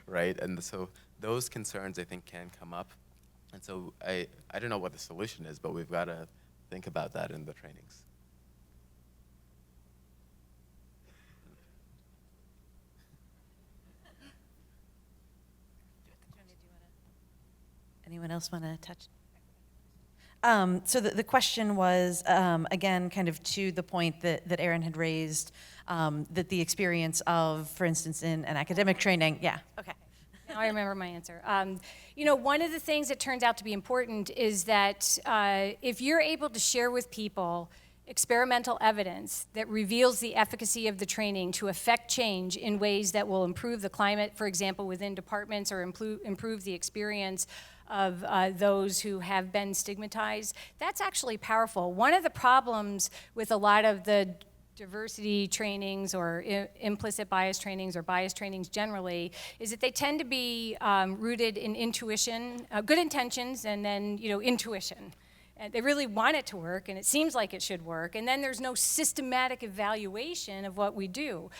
right? And so those concerns, I think, can come up. And so I don't know what the solution is, but we've got to think about that in the trainings. Anyone else want to touch? So the question was, again, kind of to the point that Erin had raised, that the experience of, for instance, in an academic training, yeah, okay. Now I remember my answer. One of the things that turns out to be important is that if you're able to share with people experimental evidence that reveals the efficacy of the training to affect change in ways that will improve the climate, for example, within departments, or improve the experience of those who have been stigmatized, that's actually powerful. One of the problems with a lot of the diversity trainings or implicit bias trainings or bias trainings generally is that they tend to be rooted in intuition, good intentions, and then intuition. And they really want it to work, and it seems like it should work, and then there's no systematic evaluation of what we do.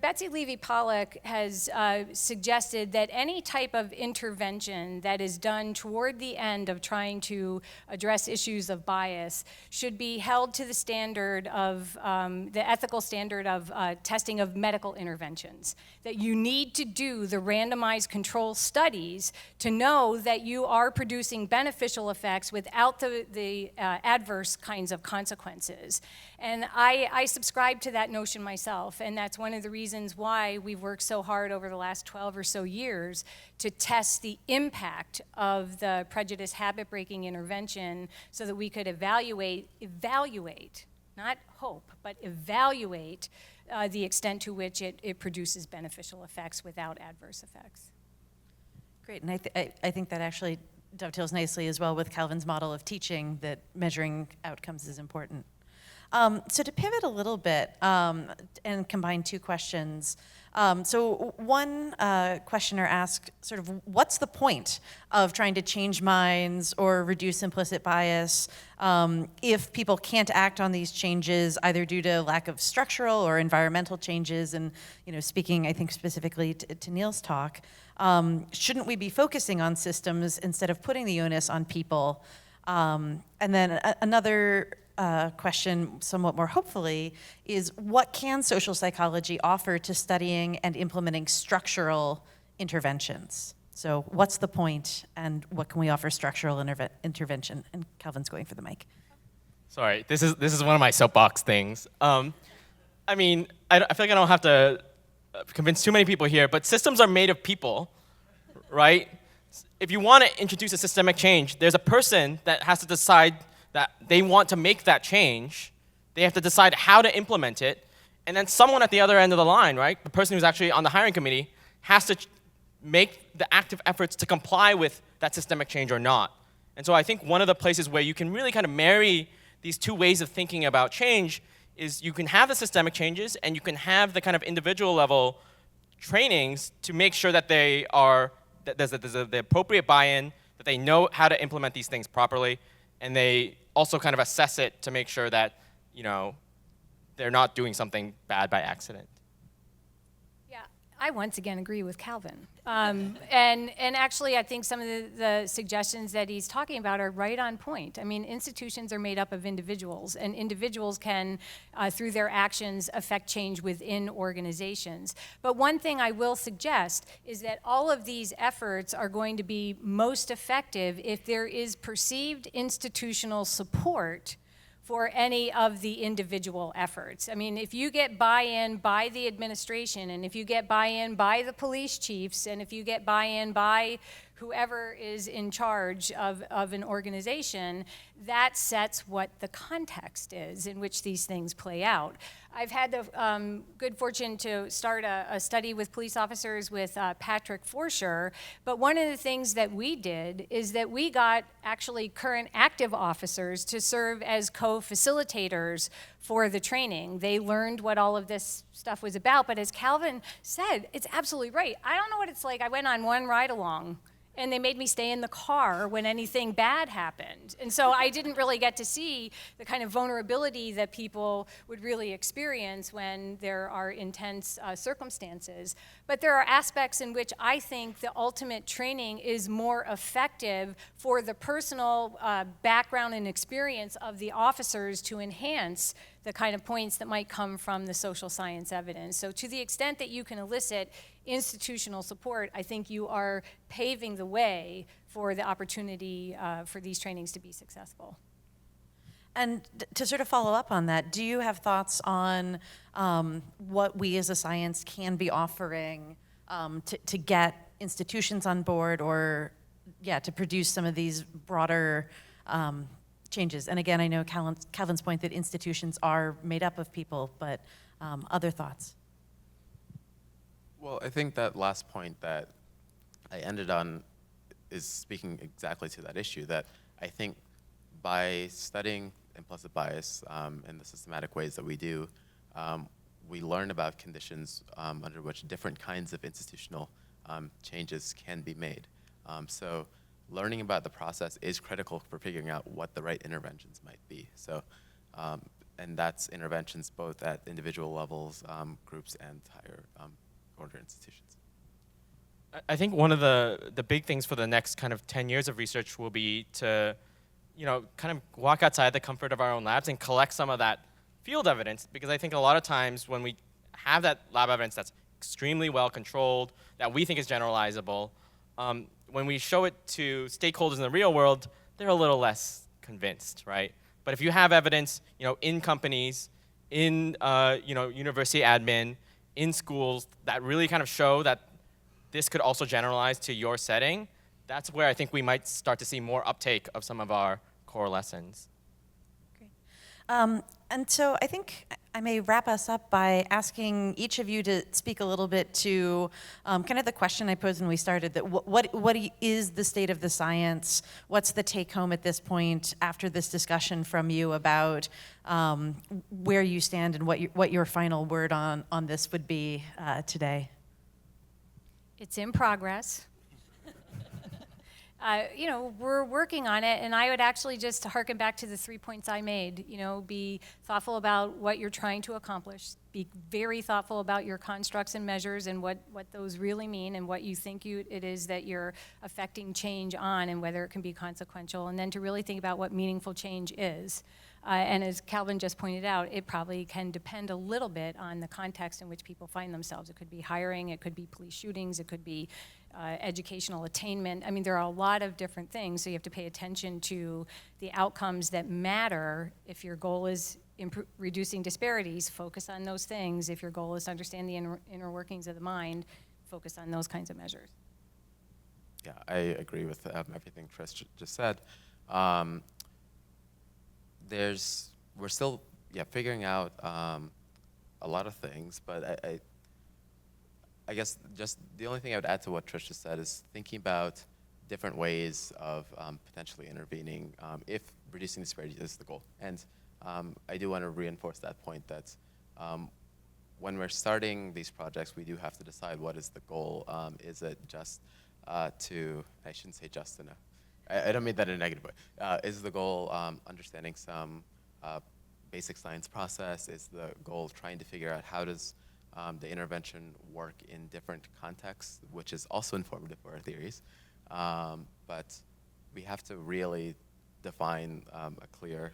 Betsy Levy-Pollack has suggested that any type of intervention that is done toward the end of trying to address issues of bias should be held to the standard of, the ethical standard of testing of medical interventions. That you need to do the randomized control studies to know that you are producing beneficial effects without the adverse kinds of consequences. And I subscribe to that notion myself, and that's one of the reasons why we've worked so hard over the last 12 or so years to test the impact of the prejudice habit-breaking intervention so that we could evaluate, not hope, but evaluate the extent to which it produces beneficial effects without adverse effects. Great, and I think that actually dovetails nicely as well with Calvin's model of teaching, that measuring outcomes is important. So to pivot a little bit and combine two questions. So one questioner asked sort of, what's the point of trying to change minds or reduce implicit bias if people can't act on these changes either due to lack of structural or environmental changes? And speaking, I think, specifically to Neil's talk, shouldn't we be focusing on systems instead of putting the onus on people? And then another question, somewhat more hopefully, is what can social psychology offer to studying and implementing structural interventions? So what's the point, and what can we offer structural intervention? And Calvin's going for the mic. Sorry, this is one of my soapbox things. I feel like I don't have to convince too many people here, but systems are made of people, right? If you want to introduce a systemic change, there's a person that has to decide that they want to make that change. They have to decide how to implement it. And then someone at the other end of the line, right, the person who's actually on the hiring committee, has to make the active efforts to comply with that systemic change or not. And so I think one of the places where you can really kind of marry these two ways of thinking about change is you can have the systemic changes and you can have the kind of individual level trainings to make sure that there's the appropriate buy-in, that they know how to implement these things properly, and they also kind of assess it to make sure that, they're not doing something bad by accident. Yeah, I once again agree with Calvin. And actually, I think some of the suggestions that he's talking about are right on point. I mean, institutions are made up of individuals, and individuals can, through their actions, affect change within organizations. But one thing I will suggest is that all of these efforts are going to be most effective if there is perceived institutional support for any of the individual efforts. I mean, if you get buy-in by the administration, and if you get buy-in by the police chiefs, and if you get buy-in by whoever is in charge of an organization, that sets what the context is in which these things play out. I've had the good fortune to start a study with police officers with Patrick Forsher, but one of the things that we did is that we got actually current active officers to serve as co-facilitators for the training. They learned what all of this stuff was about, but as Calvin said, it's absolutely right. I don't know what it's like. I went on one ride along, and they made me stay in the car when anything bad happened. And so I didn't really get to see the kind of vulnerability that people would really experience when there are intense circumstances. But there are aspects in which I think the ultimate training is more effective for the personal background and experience of the officers to enhance the kind of points that might come from the social science evidence. So to the extent that you can elicit institutional support, I think you are paving the way for the opportunity for these trainings to be successful. And to sort of follow up on that, do you have thoughts on what we as a science can be offering to get institutions on board, or, yeah, to produce some of these broader changes? And again, I know Calvin's point that institutions are made up of people, but other thoughts? Well, I think that last point that I ended on is speaking exactly to that issue, that I think by studying implicit bias in the systematic ways that we do, we learn about conditions under which different kinds of institutional changes can be made. So learning about the process is critical for figuring out what the right interventions might be. So, and that's interventions both at individual levels, groups, and higher order institutions. I think one of the big things for the next kind of 10 years of research will be to, kind of walk outside the comfort of our own labs and collect some of that field evidence, because I think a lot of times when we have that lab evidence that's extremely well controlled, that we think is generalizable, when we show it to stakeholders in the real world, they're a little less convinced, right? But if you have evidence, in companies, in university admin, in schools that really kind of show that this could also generalize to your setting, that's where I think we might start to see more uptake of some of our core lessons. Great. And so I think I may wrap us up by asking each of you to speak a little bit to kind of the question I posed when we started, that what is the state of the science? What's the take home at this point after this discussion from you about where you stand and what your final word on this would be today? It's in progress. We're working on it, and I would actually just harken back to the 3 points I made. Be thoughtful about what you're trying to accomplish. Be very thoughtful about your constructs and measures and what those really mean and what you think it is that you're affecting change on, and whether it can be consequential. And then to really think about what meaningful change is. And as Calvin just pointed out, it probably can depend a little bit on the context in which people find themselves. It could be hiring, it could be police shootings, it could be educational attainment. I mean, there are a lot of different things, so you have to pay attention to the outcomes that matter. If your goal is reducing disparities, focus on those things. If your goal is to understand the inner workings of the mind, focus on those kinds of measures. Yeah, I agree with everything Trish just said. We're still figuring out a lot of things, but I guess just the only thing I would add to what Trish just said is thinking about different ways of potentially intervening if reducing disparities is the goal. And I do want to reinforce that point that when we're starting these projects, we do have to decide what is the goal. Is it just I shouldn't say just enough. I don't mean that in a negative way. Is the goal understanding some basic science process? Is the goal trying to figure out how does the intervention work in different contexts, which is also informative for our theories. But we have to really define a clear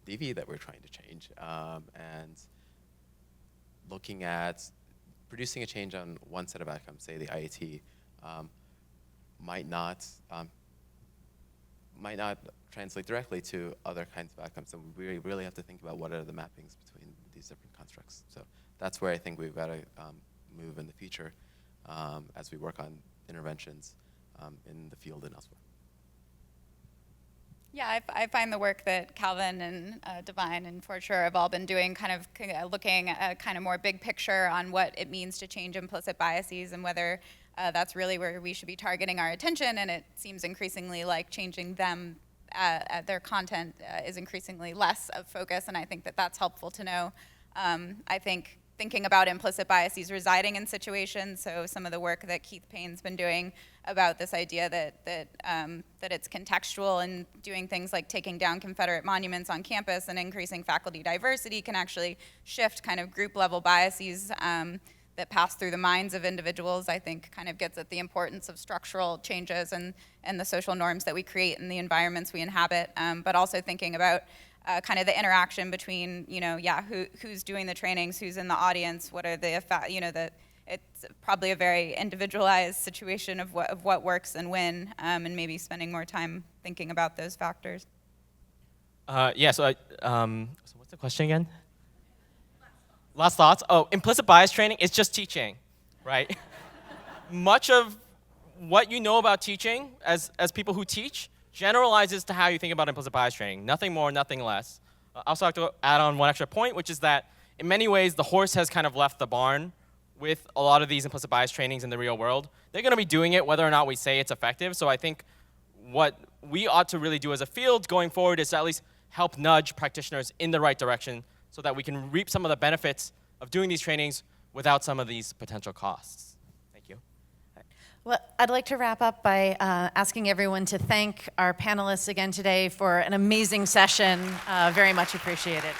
DV that we're trying to change. And looking at producing a change on one set of outcomes, say the IAT, might not translate directly to other kinds of outcomes. So we really have to think about what are the mappings between these different constructs. So that's where I think we've got to move in the future as we work on interventions in the field and elsewhere. Yeah, I find the work that Calvin and Devine and for sure have all been doing kind of looking at a kind of more big picture on what it means to change implicit biases and whether that's really where we should be targeting our attention. And it seems increasingly like changing them, their content is increasingly less of focus, and I think that that's helpful to know. I think thinking about implicit biases residing in situations. So some of the work that Keith Payne's been doing about this idea that it's contextual, and doing things like taking down Confederate monuments on campus and increasing faculty diversity can actually shift kind of group level biases that pass through the minds of individuals, I think kind of gets at the importance of structural changes and the social norms that we create in the environments we inhabit, but also thinking about kind of the interaction between, who's doing the trainings, who's in the audience, what are the, it's probably a very individualized situation of what works and when, and maybe spending more time thinking about those factors. So what's the question again? Last thoughts? Oh, implicit bias training is just teaching, right? Much of what you know about teaching as people who teach generalizes to how you think about implicit bias training. Nothing more, nothing less. I also have to add on one extra point, which is that in many ways, the horse has kind of left the barn with a lot of these implicit bias trainings in the real world. They're going to be doing it whether or not we say it's effective. So I think what we ought to really do as a field going forward is to at least help nudge practitioners in the right direction so that we can reap some of the benefits of doing these trainings without some of these potential costs. Thank you. Well, I'd like to wrap up by asking everyone to thank our panelists again today for an amazing session. Very much appreciated.